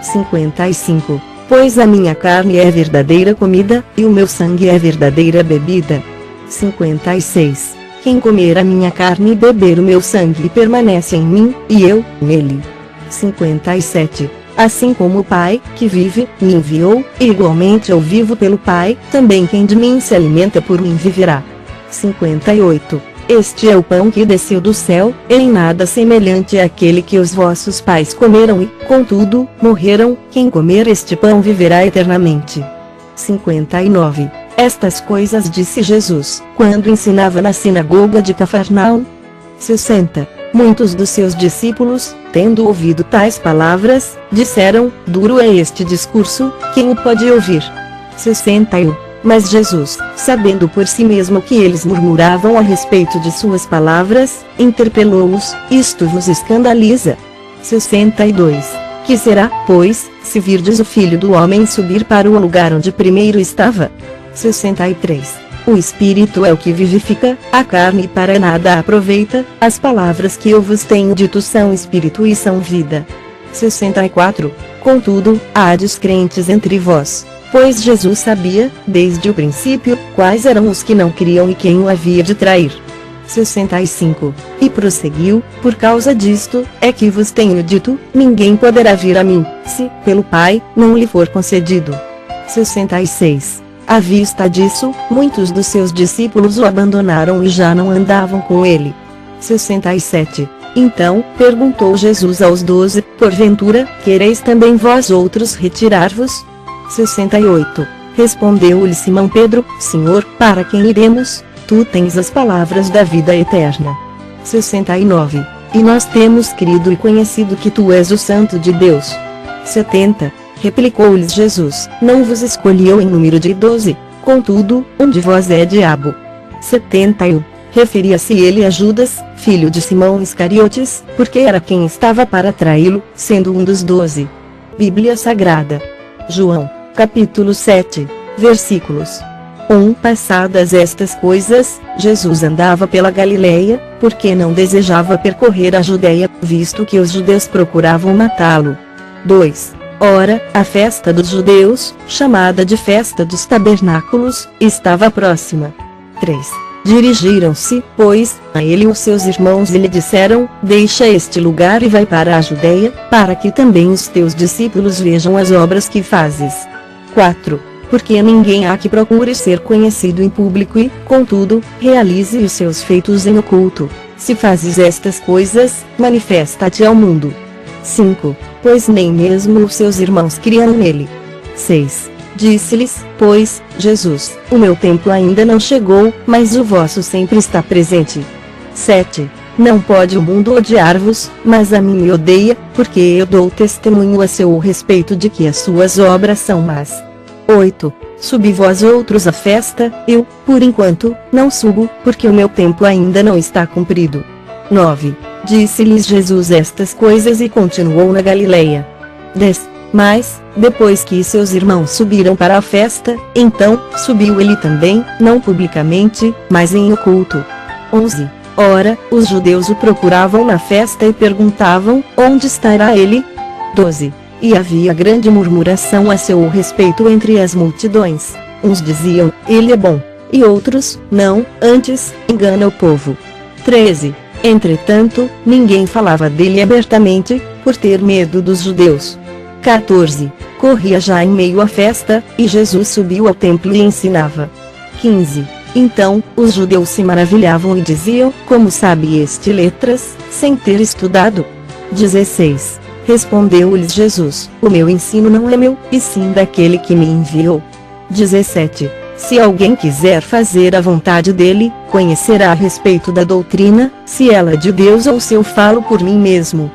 55. Pois a minha carne é verdadeira comida, e o meu sangue é verdadeira bebida. 56. Quem comer a minha carne e beber o meu sangue permanece em mim, e eu, nele. 57. Assim como o Pai, que vive, me enviou, e igualmente eu vivo pelo Pai, também quem de mim se alimenta por mim viverá. 58. Este é o pão que desceu do céu, em nada semelhante àquele que os vossos pais comeram e, contudo, morreram, quem comer este pão viverá eternamente. 59. Estas coisas disse Jesus, quando ensinava na sinagoga de Cafarnaum. 60. Muitos dos seus discípulos, tendo ouvido tais palavras, disseram, duro é este discurso, quem o pode ouvir? 61. Mas Jesus, sabendo por si mesmo que eles murmuravam a respeito de suas palavras, interpelou-os, isto vos escandaliza? 62. Que será, pois, se virdes o Filho do Homem subir para o lugar onde primeiro estava? 63. O Espírito é o que vivifica, a carne para nada aproveita, as palavras que eu vos tenho dito são Espírito e são vida. 64. Contudo, há descrentes entre vós. Pois Jesus sabia, desde o princípio, quais eram os que não criam e quem o havia de trair. 65. E prosseguiu, por causa disto, é que vos tenho dito, ninguém poderá vir a mim, se, pelo Pai, não lhe for concedido. 66. À vista disso, muitos dos seus discípulos o abandonaram e já não andavam com ele. 67. Então, perguntou Jesus aos 12, porventura, quereis também vós outros retirar-vos? 68. Respondeu-lhe Simão Pedro, Senhor, para quem iremos? Tu tens as palavras da vida eterna. 69. E nós temos crido e conhecido que tu és o Santo de Deus. 70. Replicou-lhes Jesus, não vos escolhi eu em número de 12, contudo, um de vós é diabo. 71. Referia-se ele a Judas, filho de Simão Iscariotes, porque era quem estava para traí-lo, sendo um dos 12. Bíblia Sagrada. João, capítulo 7, versículos 1. Passadas estas coisas, Jesus andava pela Galileia, porque não desejava percorrer a Judeia, visto que os judeus procuravam matá-lo. 2. Ora, a festa dos judeus, chamada de festa dos tabernáculos, estava próxima. 3. Dirigiram-se, pois, a ele os seus irmãos e lhe disseram, deixa este lugar e vai para a Judeia, para que também os teus discípulos vejam as obras que fazes. 4. Porque ninguém há que procure ser conhecido em público e, contudo, realize os seus feitos em oculto. Se fazes estas coisas, manifesta-te ao mundo. 5. Pois nem mesmo os seus irmãos criam nele. 6. Disse-lhes, pois, Jesus, o meu tempo ainda não chegou, mas o vosso sempre está presente. 7. Não pode o mundo odiar-vos, mas a mim me odeia, porque eu dou testemunho a seu respeito de que as suas obras são más. 8. Subi vós outros à festa, eu, por enquanto, não subo, porque o meu tempo ainda não está cumprido. 9. Disse-lhes Jesus estas coisas e continuou na Galileia. 10. Mas, depois que seus irmãos subiram para a festa, então, subiu ele também, não publicamente, mas em oculto. 11. Ora, os judeus o procuravam na festa e perguntavam, onde estará ele? 12. E havia grande murmuração a seu respeito entre as multidões. Uns diziam, ele é bom. E outros, não, antes, engana o povo. 13. Entretanto, ninguém falava dele abertamente, por ter medo dos judeus. 14. Corria já em meio à festa, e Jesus subiu ao templo e ensinava. 15. Então, os judeus se maravilhavam e diziam, como sabe este letras, sem ter estudado? 16. Respondeu-lhes Jesus, o meu ensino não é meu, e sim daquele que me enviou. 17. Se alguém quiser fazer a vontade dele, conhecerá a respeito da doutrina, se ela é de Deus ou se eu falo por mim mesmo.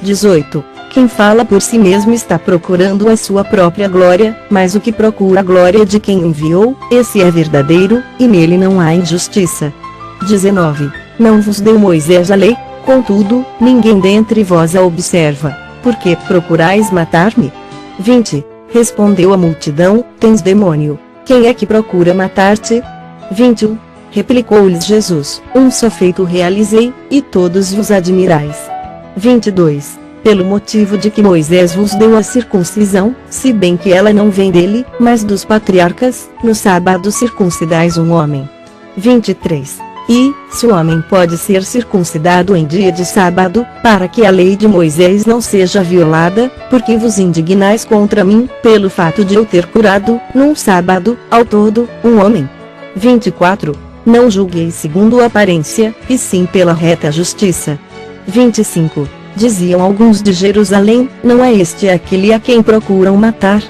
18. Quem fala por si mesmo está procurando a sua própria glória, mas o que procura a glória de quem enviou, esse é verdadeiro, e nele não há injustiça. 19. Não vos deu Moisés a lei? Contudo, ninguém dentre vós a observa. Por que procurais matar-me? 20. Respondeu a multidão, tens demônio. Quem é que procura matar-te? 21. Replicou-lhes Jesus, um só feito realizei, e todos vos admirais. 22. Pelo motivo de que Moisés vos deu a circuncisão, se bem que ela não vem dele, mas dos patriarcas, no sábado circuncidais um homem. 23. E, se o homem pode ser circuncidado em dia de sábado, para que a lei de Moisés não seja violada, porque vos indignais contra mim, pelo fato de eu ter curado, num sábado, ao todo, um homem? 24. Não julgueis segundo a aparência, e sim pela reta justiça. 25. Diziam alguns de Jerusalém, não é este aquele a quem procuram matar?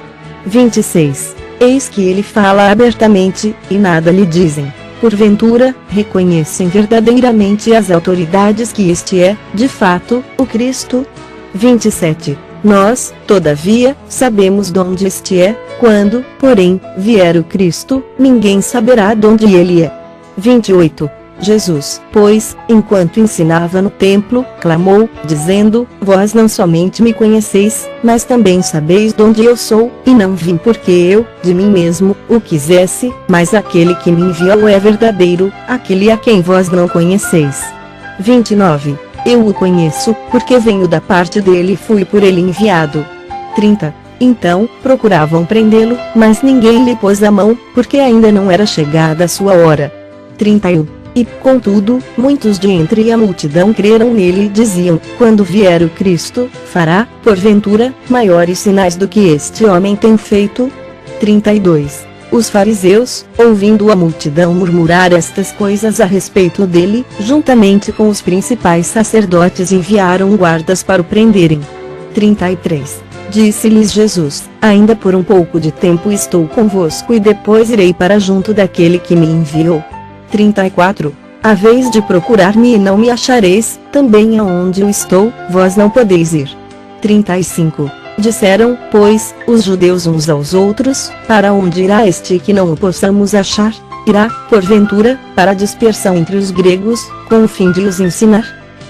26. Eis que ele fala abertamente, e nada lhe dizem. Porventura, reconhecem verdadeiramente as autoridades que este é, de fato, o Cristo? 27. Nós, todavia, sabemos donde este é, quando, porém, vier o Cristo, ninguém saberá donde ele é. 28. Jesus, pois, enquanto ensinava no templo, clamou, dizendo, vós não somente me conheceis, mas também sabeis donde eu sou, e não vim porque eu, de mim mesmo, o quisesse, mas aquele que me enviou é verdadeiro, aquele a quem vós não conheceis. 29. Eu o conheço, porque venho da parte dele e fui por ele enviado. 30. Então, procuravam prendê-lo, mas ninguém lhe pôs a mão, porque ainda não era chegada a sua hora. 31. E, contudo, muitos de entre a multidão creram nele e diziam, quando vier o Cristo, fará, porventura, maiores sinais do que este homem tem feito? 32. Os fariseus, ouvindo a multidão murmurar estas coisas a respeito dele, juntamente com os principais sacerdotes enviaram guardas para o prenderem. 33. Disse-lhes Jesus, ainda por um pouco de tempo estou convosco e depois irei para junto daquele que me enviou. 34. Haveis de procurar-me e não me achareis, também aonde eu estou, vós não podeis ir. 35. Disseram, pois, os judeus uns aos outros, para onde irá este que não o possamos achar? Irá, porventura, para a dispersão entre os gregos, com o fim de os ensinar?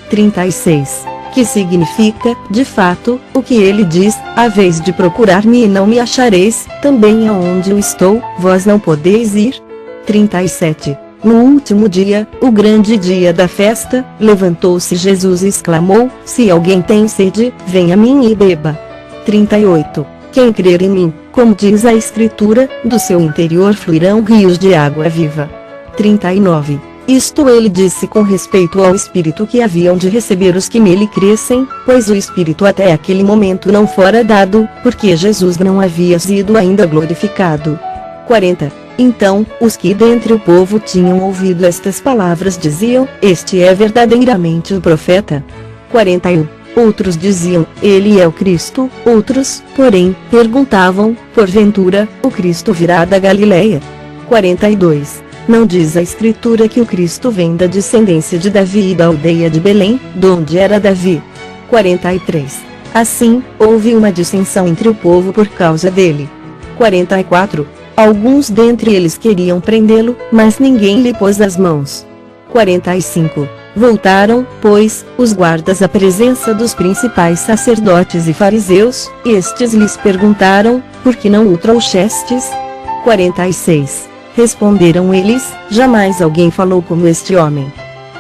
36. Que significa, de fato, o que ele diz, haveis de procurar-me e não me achareis, também aonde eu estou, vós não podeis ir? 37. No último dia, o grande dia da festa, levantou-se Jesus e exclamou, se alguém tem sede, venha a mim e beba. 38. Quem crer em mim, como diz a Escritura, do seu interior fluirão rios de água viva. 39. Isto ele disse com respeito ao Espírito que haviam de receber os que nele crescem, pois o Espírito até aquele momento não fora dado, porque Jesus não havia sido ainda glorificado. 40. Então, os que dentre o povo tinham ouvido estas palavras diziam, este é verdadeiramente o profeta. 41. Outros diziam, ele é o Cristo, outros, porém, perguntavam, porventura, o Cristo virá da Galileia? 42. Não diz a Escritura que o Cristo vem da descendência de Davi e da aldeia de Belém, donde era Davi? 43. Assim, houve uma dissensão entre o povo por causa dele. 44. Alguns dentre eles queriam prendê-lo, mas ninguém lhe pôs as mãos. 45. Voltaram, pois, os guardas à presença dos principais sacerdotes e fariseus, e estes lhes perguntaram: por que não o trouxestes? 46. Responderam eles: jamais alguém falou como este homem.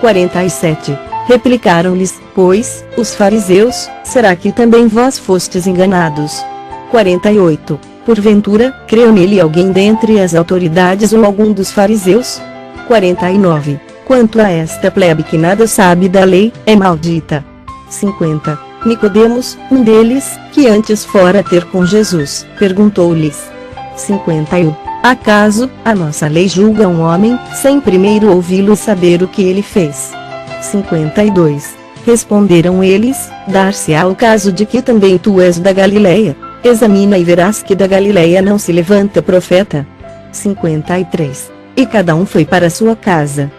47. Replicaram-lhes, pois, os fariseus: será que também vós fostes enganados? 48. Porventura, creu nele alguém dentre as autoridades ou algum dos fariseus? 49. Quanto a esta plebe que nada sabe da lei, é maldita. 50. Nicodemos, um deles, que antes fora ter com Jesus, perguntou-lhes. 51. Acaso, a nossa lei julga um homem, sem primeiro ouvi-lo e saber o que ele fez? 52. Responderam eles: dar-se-á o caso de que também tu és da Galileia. Examina e verás que da Galileia não se levanta profeta. 53. E cada um foi para sua casa.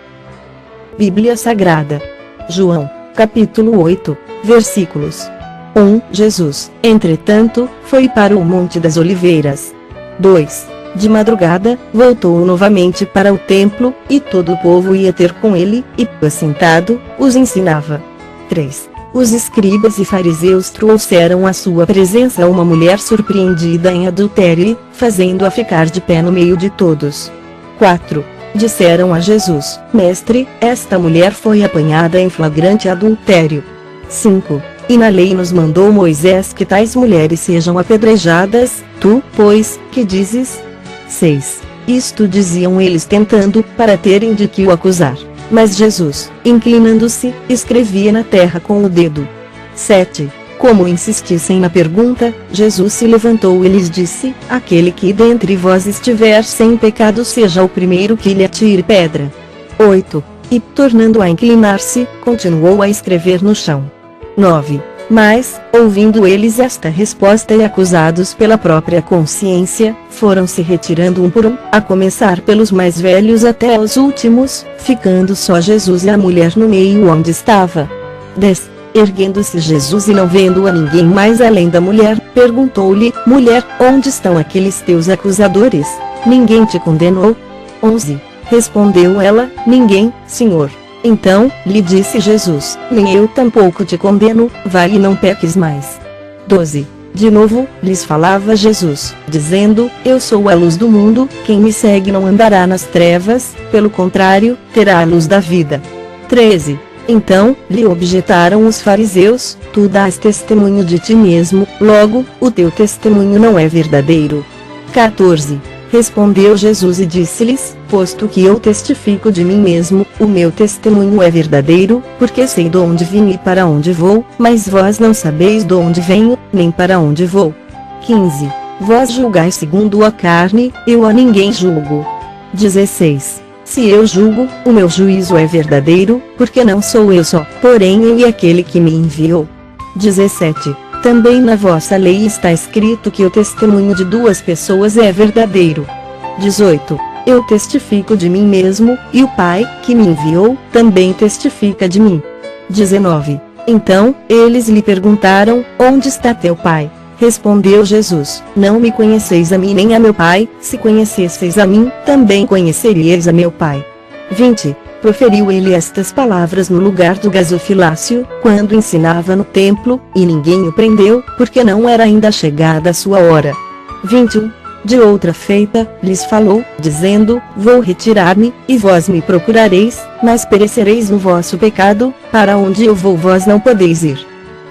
Bíblia Sagrada. João, capítulo 8, versículos 1. Jesus, entretanto, foi para o Monte das Oliveiras. 2. De madrugada, voltou novamente para o templo, e todo o povo ia ter com ele, e, assentado, os ensinava. 3. Os escribas e fariseus trouxeram à sua presença uma mulher surpreendida em adultério, fazendo-a ficar de pé no meio de todos. 4. Disseram a Jesus: Mestre, esta mulher foi apanhada em flagrante adultério. 5. E na lei nos mandou Moisés que tais mulheres sejam apedrejadas, tu, pois, que dizes? 6. Isto diziam eles tentando, para terem de que o acusar. Mas Jesus, inclinando-se, escrevia na terra com o dedo. 7. Como insistissem na pergunta, Jesus se levantou e lhes disse: aquele que dentre vós estiver sem pecado seja o primeiro que lhe atire pedra. 8. E, tornando a inclinar-se, continuou a escrever no chão. 9. Mas, ouvindo eles esta resposta e acusados pela própria consciência, foram se retirando um por um, a começar pelos mais velhos até os últimos, ficando só Jesus e a mulher no meio onde estava. 10. Erguendo-se Jesus e não vendo a ninguém mais além da mulher, perguntou-lhe: mulher, onde estão aqueles teus acusadores? Ninguém te condenou? 11. Respondeu ela: ninguém, Senhor. Então, lhe disse Jesus: nem eu tampouco te condeno, vai e não peques mais. 12. De novo, lhes falava Jesus, dizendo: eu sou a luz do mundo, quem me segue não andará nas trevas, pelo contrário, terá a luz da vida. 13. Então, lhe objetaram os fariseus: tu dás testemunho de ti mesmo, logo, o teu testemunho não é verdadeiro. 14. Respondeu Jesus e disse-lhes: posto que eu testifico de mim mesmo, o meu testemunho é verdadeiro, porque sei de onde vim e para onde vou, mas vós não sabeis de onde venho, nem para onde vou. 15. Vós julgais segundo a carne, eu a ninguém julgo. 16. Se eu julgo, o meu juízo é verdadeiro, porque não sou eu só, porém ele é aquele que me enviou. 17. Também na vossa lei está escrito que o testemunho de duas pessoas é verdadeiro. 18. Eu testifico de mim mesmo, e o Pai, que me enviou, também testifica de mim. 19. Então, eles lhe perguntaram: onde está teu Pai? Respondeu Jesus: não me conheceis a mim nem a meu Pai, se conhecesseis a mim, também conheceríeis a meu Pai. 20. Proferiu ele estas palavras no lugar do gasofilácio, quando ensinava no templo, e ninguém o prendeu, porque não era ainda chegada a sua hora. 21. De outra feita, lhes falou, dizendo: vou retirar-me, e vós me procurareis, mas perecereis no vosso pecado, para onde eu vou vós não podeis ir.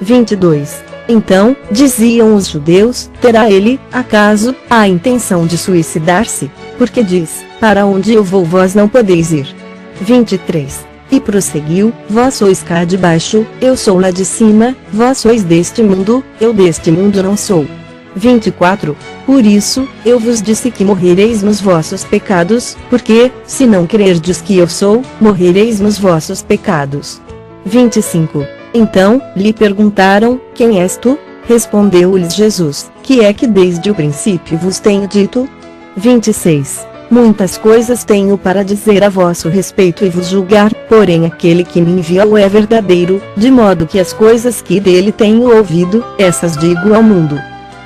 22. Então, diziam os judeus: terá ele, acaso, a intenção de suicidar-se? Porque diz: para onde eu vou vós não podeis ir. 23. E prosseguiu: vós sois cá de baixo, eu sou lá de cima, vós sois deste mundo, eu deste mundo não sou. 24. Por isso, eu vos disse que morrereis nos vossos pecados, porque, se não crerdes que eu sou, morrereis nos vossos pecados. 25. Então, lhe perguntaram: quem és tu? Respondeu-lhes Jesus: que é que desde o princípio vos tenho dito? 26. Muitas coisas tenho para dizer a vosso respeito e vos julgar, porém aquele que me enviou é verdadeiro, de modo que as coisas que dele tenho ouvido, essas digo ao mundo.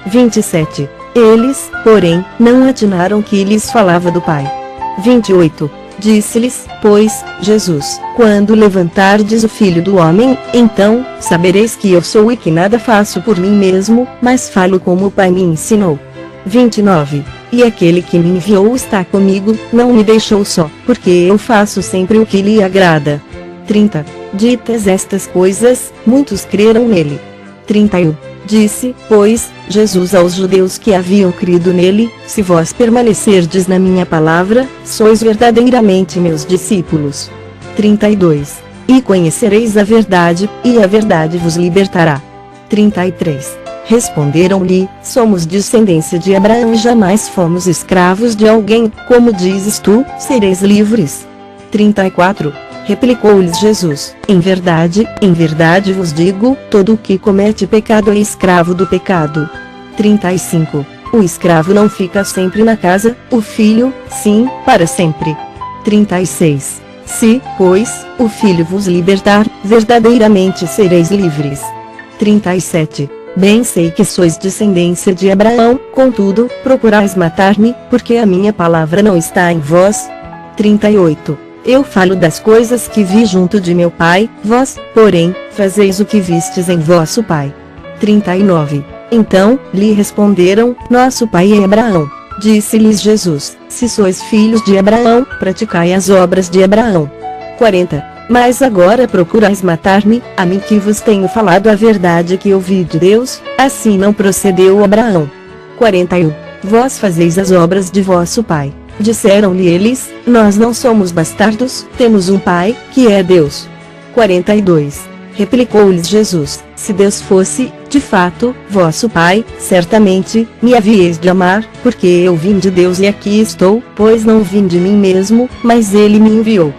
27. Eles, porém, não atinaram que lhes falava do Pai. 28. Disse-lhes, pois, Jesus: quando levantardes o Filho do Homem, então sabereis que eu sou e que nada faço por mim mesmo, mas falo como o Pai me ensinou. 29. E aquele que me enviou está comigo, não me deixou só, porque eu faço sempre o que lhe agrada. 30. Ditas estas coisas, muitos creram nele. 31. Disse, pois, Jesus aos judeus que haviam crido nele: se vós permanecerdes na minha palavra, sois verdadeiramente meus discípulos. 32. E conhecereis a verdade, e a verdade vos libertará. 33. Responderam-lhe: somos descendência de Abraão e jamais fomos escravos de alguém, como dizes tu, sereis livres. 34. Replicou-lhes Jesus: em verdade vos digo, todo o que comete pecado é escravo do pecado. 35. O escravo não fica sempre na casa, o filho, sim, para sempre. 36. Se, pois, o Filho vos libertar, verdadeiramente sereis livres. 37. Bem sei que sois descendência de Abraão, contudo, procurais matar-me, porque a minha palavra não está em vós. 38. Eu falo das coisas que vi junto de meu Pai, vós, porém, fazeis o que vistes em vosso pai. 39. Então, lhe responderam: nosso pai é Abraão. Disse-lhes Jesus: se sois filhos de Abraão, praticai as obras de Abraão. 40. Mas agora procurais matar-me, a mim que vos tenho falado a verdade que ouvi de Deus, assim não procedeu Abraão. 41. Vós fazeis as obras de vosso pai. Disseram-lhe eles: nós não somos bastardos, temos um pai, que é Deus. 42. Replicou-lhes Jesus: se Deus fosse, de fato, vosso pai, certamente, me havíeis de amar, porque eu vim de Deus e aqui estou, pois não vim de mim mesmo, mas ele me enviou.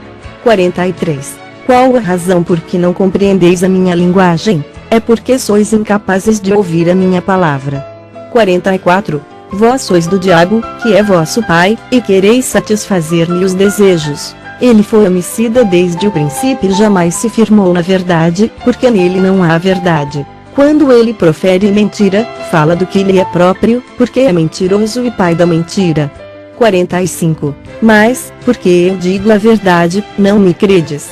43. Qual a razão por que não compreendeis a minha linguagem? É porque sois incapazes de ouvir a minha palavra. 44. Vós sois do diabo, que é vosso pai, e quereis satisfazer-lhe os desejos. Ele foi homicida desde o princípio e jamais se firmou na verdade, porque nele não há verdade. Quando ele profere mentira, fala do que lhe é próprio, porque é mentiroso e pai da mentira. 45. Mas, porque eu digo a verdade, não me credes.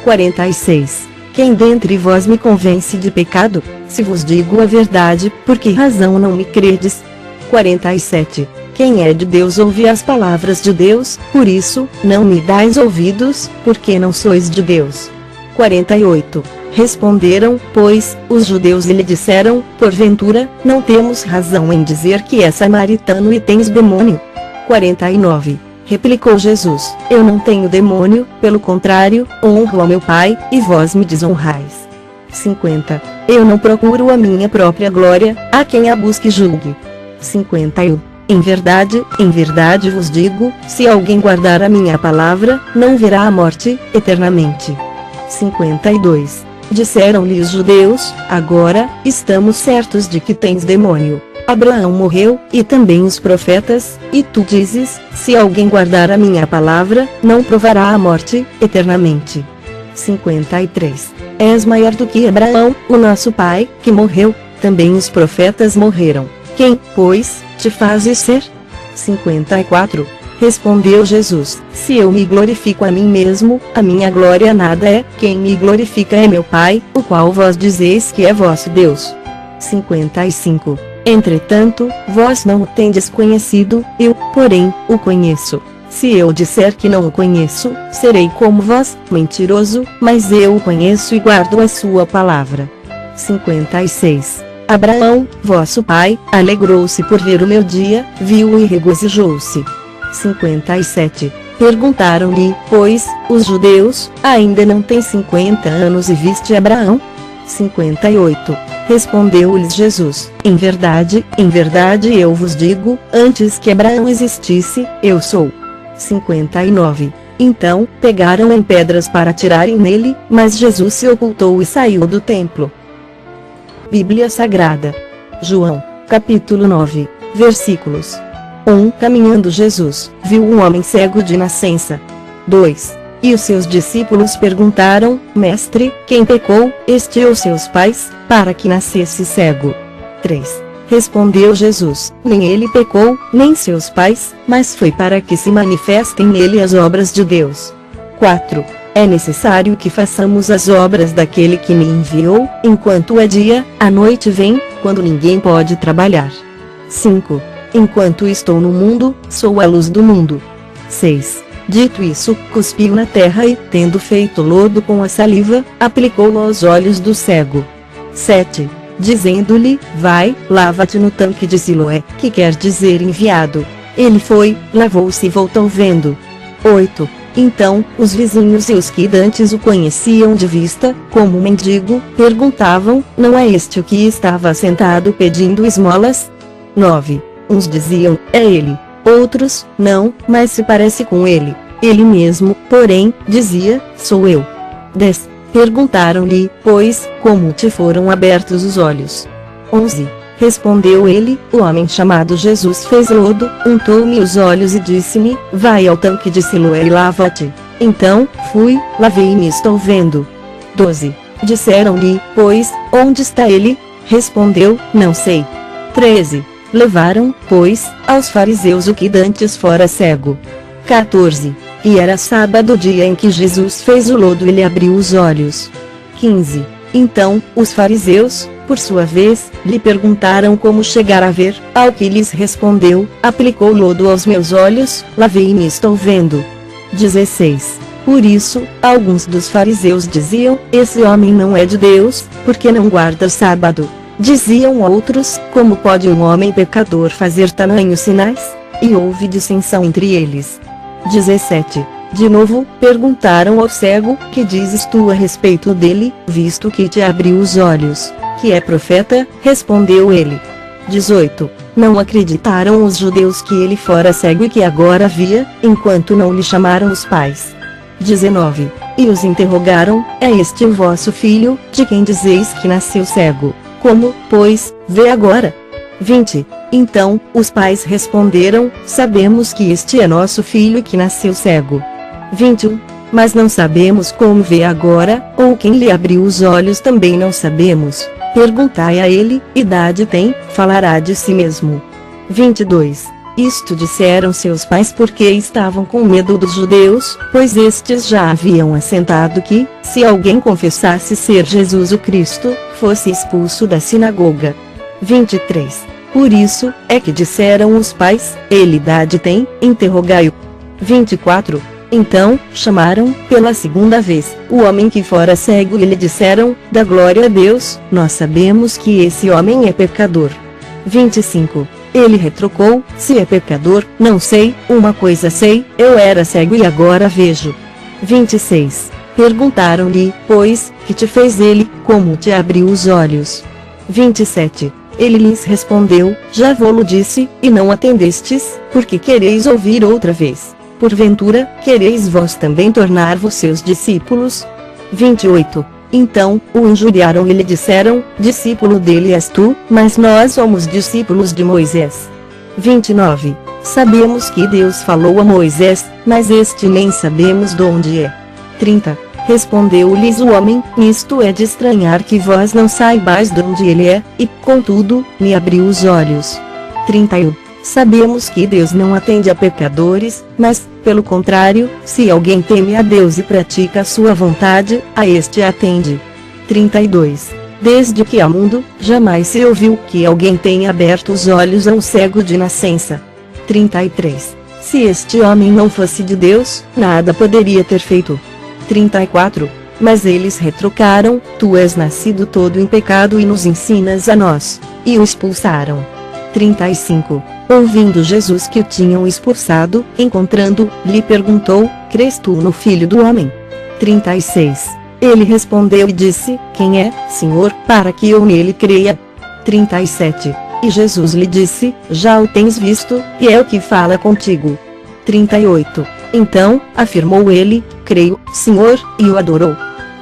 46. Quem dentre vós me convence de pecado? Se vos digo a verdade, por que razão não me credes? 47. Quem é de Deus ouve as palavras de Deus, por isso, não me dais ouvidos, porque não sois de Deus. 48. Responderam, pois, os judeus e lhe disseram: porventura, não temos razão em dizer que é samaritano e tens demônio? 49. Replicou Jesus: eu não tenho demônio, pelo contrário, honro ao meu Pai, e vós me desonrais. 50. Eu não procuro a minha própria glória, a quem a busque julgue. 51. Em verdade vos digo, se alguém guardar a minha palavra, não verá a morte, eternamente. 52. Disseram-lhe os judeus: agora, estamos certos de que tens demônio. Abraão morreu, e também os profetas, e tu dizes: se alguém guardar a minha palavra, não provará a morte, eternamente. 53. És maior do que Abraão, o nosso pai, que morreu, também os profetas morreram. Quem, pois, te fazes ser? 54. Respondeu Jesus: se eu me glorifico a mim mesmo, a minha glória nada é, quem me glorifica é meu Pai, o qual vós dizeis que é vosso Deus. 55. Entretanto, vós não o tendes conhecido, eu, porém, o conheço. Se eu disser que não o conheço, serei como vós, mentiroso, mas eu o conheço e guardo a sua palavra. 56. Abraão, vosso pai, alegrou-se por ver o meu dia, viu-o e regozijou-se. 57. Perguntaram-lhe, pois, os judeus: ainda não tem 50 anos e viste Abraão? 58. Respondeu-lhes Jesus: em verdade eu vos digo, antes que Abraão existisse, eu sou. 59. Então, pegaram em pedras para atirarem nele, mas Jesus se ocultou e saiu do templo. Bíblia Sagrada. João, capítulo 9, versículos. 1. Caminhando Jesus, viu um homem cego de nascença. 2. E os seus discípulos perguntaram: Mestre, quem pecou, este ou seus pais, para que nascesse cego? 3. Respondeu Jesus: nem ele pecou, nem seus pais, mas foi para que se manifestem nele as obras de Deus. 4. É necessário que façamos as obras daquele que me enviou, enquanto é dia, a noite vem, quando ninguém pode trabalhar. 5. Enquanto estou no mundo, sou a luz do mundo. 6. Dito isso, cuspiu na terra e, tendo feito lodo com a saliva, aplicou-o aos olhos do cego. 7. Dizendo-lhe: vai, lava-te no tanque de Siloé, que quer dizer enviado. Ele foi, lavou-se e voltou vendo. 8. Então, os vizinhos e os que dantes o conheciam de vista, como mendigo, perguntavam: não é este o que estava sentado pedindo esmolas? 9. Uns diziam: é ele. Outros: não, mas se parece com ele. Ele mesmo, porém, dizia: sou eu. 10. Perguntaram-lhe, pois, como te foram abertos os olhos? 11. Respondeu ele: o homem chamado Jesus fez lodo, untou-me os olhos e disse-me: vai ao tanque de Siloé e lava-te. Então, fui, lavei-me e estou vendo. 12. Disseram-lhe, pois, onde está ele? Respondeu: não sei. 13. Levaram, pois, aos fariseus o que dantes fora cego. 14. E era sábado, dia em que Jesus fez o lodo e lhe abriu os olhos. 15. Então, os fariseus, por sua vez, lhe perguntaram como chegar a ver, ao que lhes respondeu: aplicou lodo aos meus olhos, lavei-me e estou vendo. 16. Por isso, alguns dos fariseus diziam: esse homem não é de Deus, porque não guarda sábado. Diziam outros: como pode um homem pecador fazer tamanhos sinais? E houve dissensão entre eles. 17. De novo, perguntaram ao cego: que dizes tu a respeito dele, visto que te abriu os olhos? Que é profeta? Respondeu ele. 18. Não acreditaram os judeus que ele fora cego e que agora via, enquanto não lhe chamaram os pais. 19. E os interrogaram: é este o vosso filho, de quem dizeis que nasceu cego? Como, pois, vê agora? 20. Então, os pais responderam: sabemos que este é nosso filho e que nasceu cego. 21. Mas não sabemos como vê agora, ou quem lhe abriu os olhos também não sabemos. Perguntai a ele: idade tem, falará de si mesmo. 22. Isto disseram seus pais porque estavam com medo dos judeus, pois estes já haviam assentado que, se alguém confessasse ser Jesus o Cristo, fosse expulso da sinagoga. 23. Por isso, é que disseram os pais: ele idade tem, interrogai-o. 24. Então, chamaram, pela segunda vez, o homem que fora cego e lhe disseram: dá glória a Deus, nós sabemos que esse homem é pecador. 25. Ele retrucou: se é pecador, não sei, uma coisa sei, eu era cego e agora vejo. 26. Perguntaram-lhe, pois, que te fez ele, como te abriu os olhos? 27. Ele lhes respondeu: já vô-lo disse, e não atendestes, porque quereis ouvir outra vez. Porventura, quereis vós também tornar-vos seus discípulos? 28. Então, o injuriaram e lhe disseram: discípulo dele és tu, mas nós somos discípulos de Moisés. 29. Sabemos que Deus falou a Moisés, mas este nem sabemos de onde é. 30. Respondeu-lhes o homem: isto é de estranhar que vós não saibais de onde ele é, e, contudo, me abriu os olhos. 31. Sabemos que Deus não atende a pecadores, mas, pelo contrário, se alguém teme a Deus e pratica a sua vontade, a este atende. 32. Desde que há mundo, jamais se ouviu que alguém tenha aberto os olhos a um cego de nascença. 33. Se este homem não fosse de Deus, nada poderia ter feito. 34. Mas eles retrucaram: tu és nascido todo em pecado e nos ensinas a nós. E o expulsaram. 35. Ouvindo Jesus que o tinham expulsado, encontrando, lhe perguntou: crês tu no Filho do Homem? 36. Ele respondeu e disse: quem é, Senhor, para que eu nele creia? 37. E Jesus lhe disse: já o tens visto, e é o que fala contigo. 38. Então, afirmou ele: creio, Senhor, e o adorou.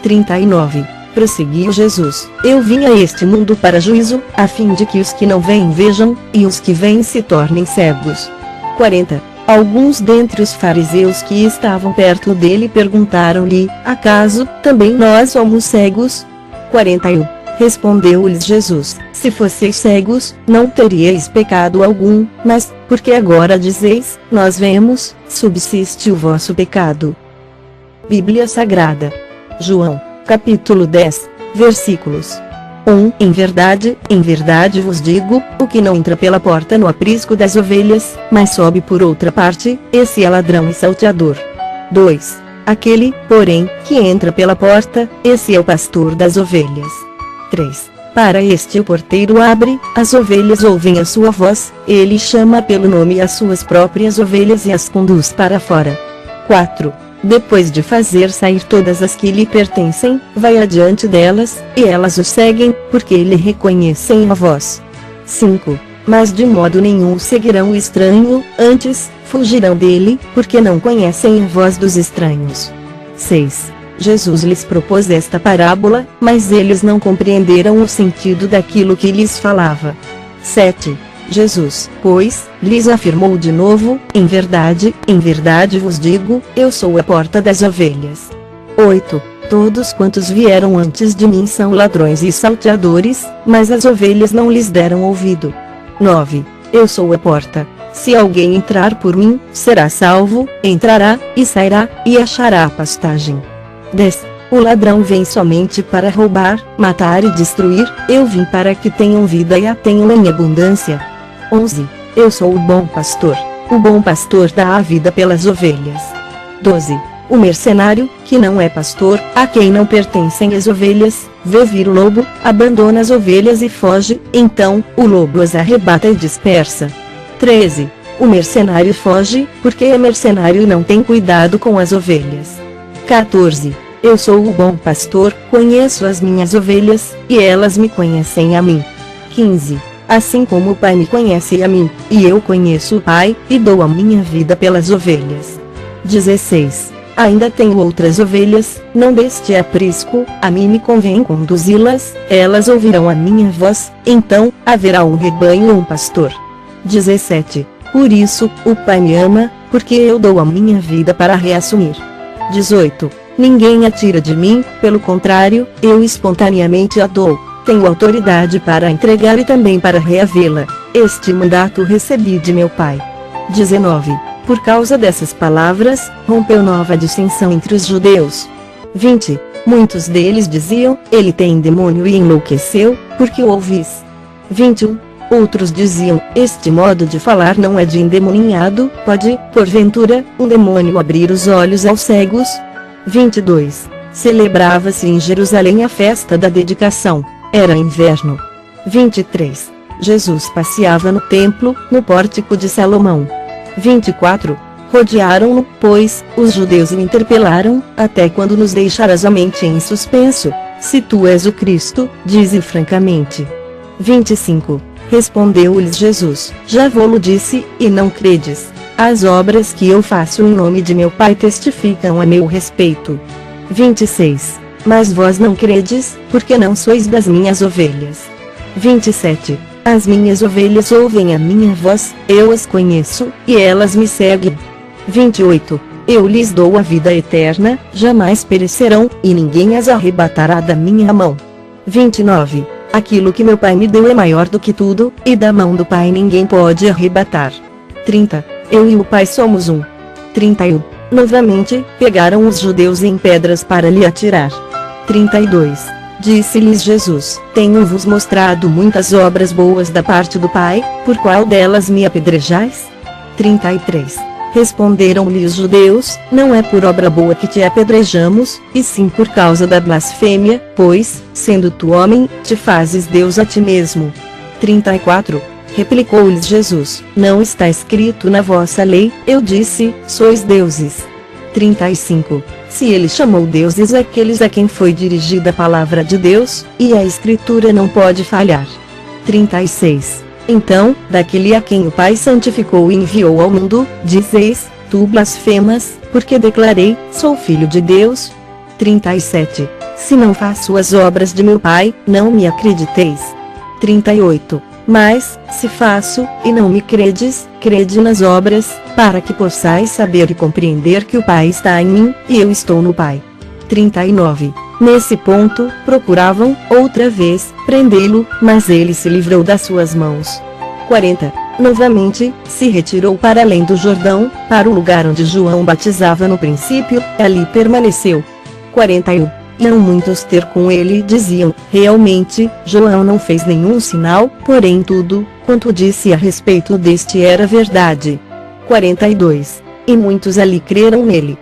39. Prosseguiu Jesus: eu vim a este mundo para juízo, a fim de que os que não veem vejam, e os que veem se tornem cegos. 40. Alguns dentre os fariseus que estavam perto dele perguntaram-lhe: acaso, também nós somos cegos? 41. Respondeu-lhes Jesus: Se fosseis cegos, não teríeis pecado algum, mas, porque agora dizeis, nós vemos, subsiste o vosso pecado. Bíblia Sagrada. João, capítulo 10, versículos 1. Em verdade vos digo, o que não entra pela porta no aprisco das ovelhas, mas sobe por outra parte, esse é ladrão e salteador. 2. Aquele, porém, que entra pela porta, esse é o pastor das ovelhas. 3. Para este o porteiro abre, as ovelhas ouvem a sua voz, ele chama pelo nome as suas próprias ovelhas e as conduz para fora. 4. Depois de fazer sair todas as que lhe pertencem, vai adiante delas, e elas o seguem, porque lhe reconhecem a voz. 5. Mas de modo nenhum seguirão o estranho, antes, fugirão dele, porque não conhecem a voz dos estranhos. 6. Jesus lhes propôs esta parábola, mas eles não compreenderam o sentido daquilo que lhes falava. 7. Jesus, pois, lhes afirmou de novo: em verdade vos digo, eu sou a porta das ovelhas. 8. Todos quantos vieram antes de mim são ladrões e salteadores, mas as ovelhas não lhes deram ouvido. 9. Eu sou a porta. Se alguém entrar por mim, será salvo, entrará, e sairá, e achará pastagem. 10. O ladrão vem somente para roubar, matar e destruir, eu vim para que tenham vida e a tenham em abundância. 11. Eu sou o bom pastor. O bom pastor dá a vida pelas ovelhas. 12. O mercenário, que não é pastor, a quem não pertencem as ovelhas, vê vir o lobo, abandona as ovelhas e foge, então, o lobo as arrebata e dispersa. 13. O mercenário foge, porque é mercenário e não tem cuidado com as ovelhas. 14. Eu sou o bom pastor, conheço as minhas ovelhas, e elas me conhecem a mim. 15. Assim como o Pai me conhece a mim, e eu conheço o Pai, e dou a minha vida pelas ovelhas. 16. Ainda tenho outras ovelhas, não deste aprisco, a mim me convém conduzi-las, elas ouvirão a minha voz, então, haverá um rebanho e um pastor. 17. Por isso, o Pai me ama, porque eu dou a minha vida para reassumir. 18. Ninguém a tira de mim, pelo contrário, eu espontaneamente a dou. Tenho autoridade para entregar e também para reavê-la. Este mandato recebi de meu Pai. 19. Por causa dessas palavras, rompeu nova dissensão entre os judeus. 20. Muitos deles diziam: ele tem demônio e enlouqueceu, porque o ouvis. 21. Outros diziam: este modo de falar não é de endemoninhado, pode, porventura, um demônio abrir os olhos aos cegos? 22. Celebrava-se em Jerusalém a festa da dedicação. Era inverno. 23. Jesus passeava no templo, no pórtico de Salomão. 24. Rodearam-no, pois, os judeus o interpelaram: até quando nos deixarás a mente em suspenso? Se tu és o Cristo, dize francamente. 25. Respondeu-lhes Jesus: já vô-lo disse, e não credes. As obras que eu faço em nome de meu Pai testificam a meu respeito. 26. Mas vós não credes, porque não sois das minhas ovelhas. 27. As minhas ovelhas ouvem a minha voz, eu as conheço, e elas me seguem. 28. Eu lhes dou a vida eterna, jamais perecerão, e ninguém as arrebatará da minha mão. 29. Aquilo que meu Pai me deu é maior do que tudo, e da mão do Pai ninguém pode arrebatar. 30. Eu e o Pai somos um. 31. Novamente, pegaram os judeus em pedras para lhe atirar. 32. Disse-lhes Jesus: tenho-vos mostrado muitas obras boas da parte do Pai, por qual delas me apedrejais? 33. Responderam-lhe os judeus: não é por obra boa que te apedrejamos, e sim por causa da blasfêmia, pois, sendo tu homem, te fazes Deus a ti mesmo. 34. Replicou-lhes Jesus: não está escrito na vossa lei, eu disse, sois deuses. 35. Se ele chamou deuses aqueles a quem foi dirigida a palavra de Deus, e a Escritura não pode falhar. 36. Então, daquele a quem o Pai santificou e enviou ao mundo, dizeis: tu blasfemas, porque declarei, sou filho de Deus. 37. Se não faço as obras de meu Pai, não me acrediteis. 38. Mas, se faço, e não me credes, crede nas obras, para que possais saber e compreender que o Pai está em mim, e eu estou no Pai. 39. Nesse ponto, procuravam, outra vez, prendê-lo, mas ele se livrou das suas mãos. 40. Novamente, se retirou para além do Jordão, para o lugar onde João batizava no princípio, ali permaneceu. 41. Não muitos ter com ele diziam, realmente, João não fez nenhum sinal, porém tudo, quanto disse a respeito deste era verdade. 42. E muitos ali creram nele.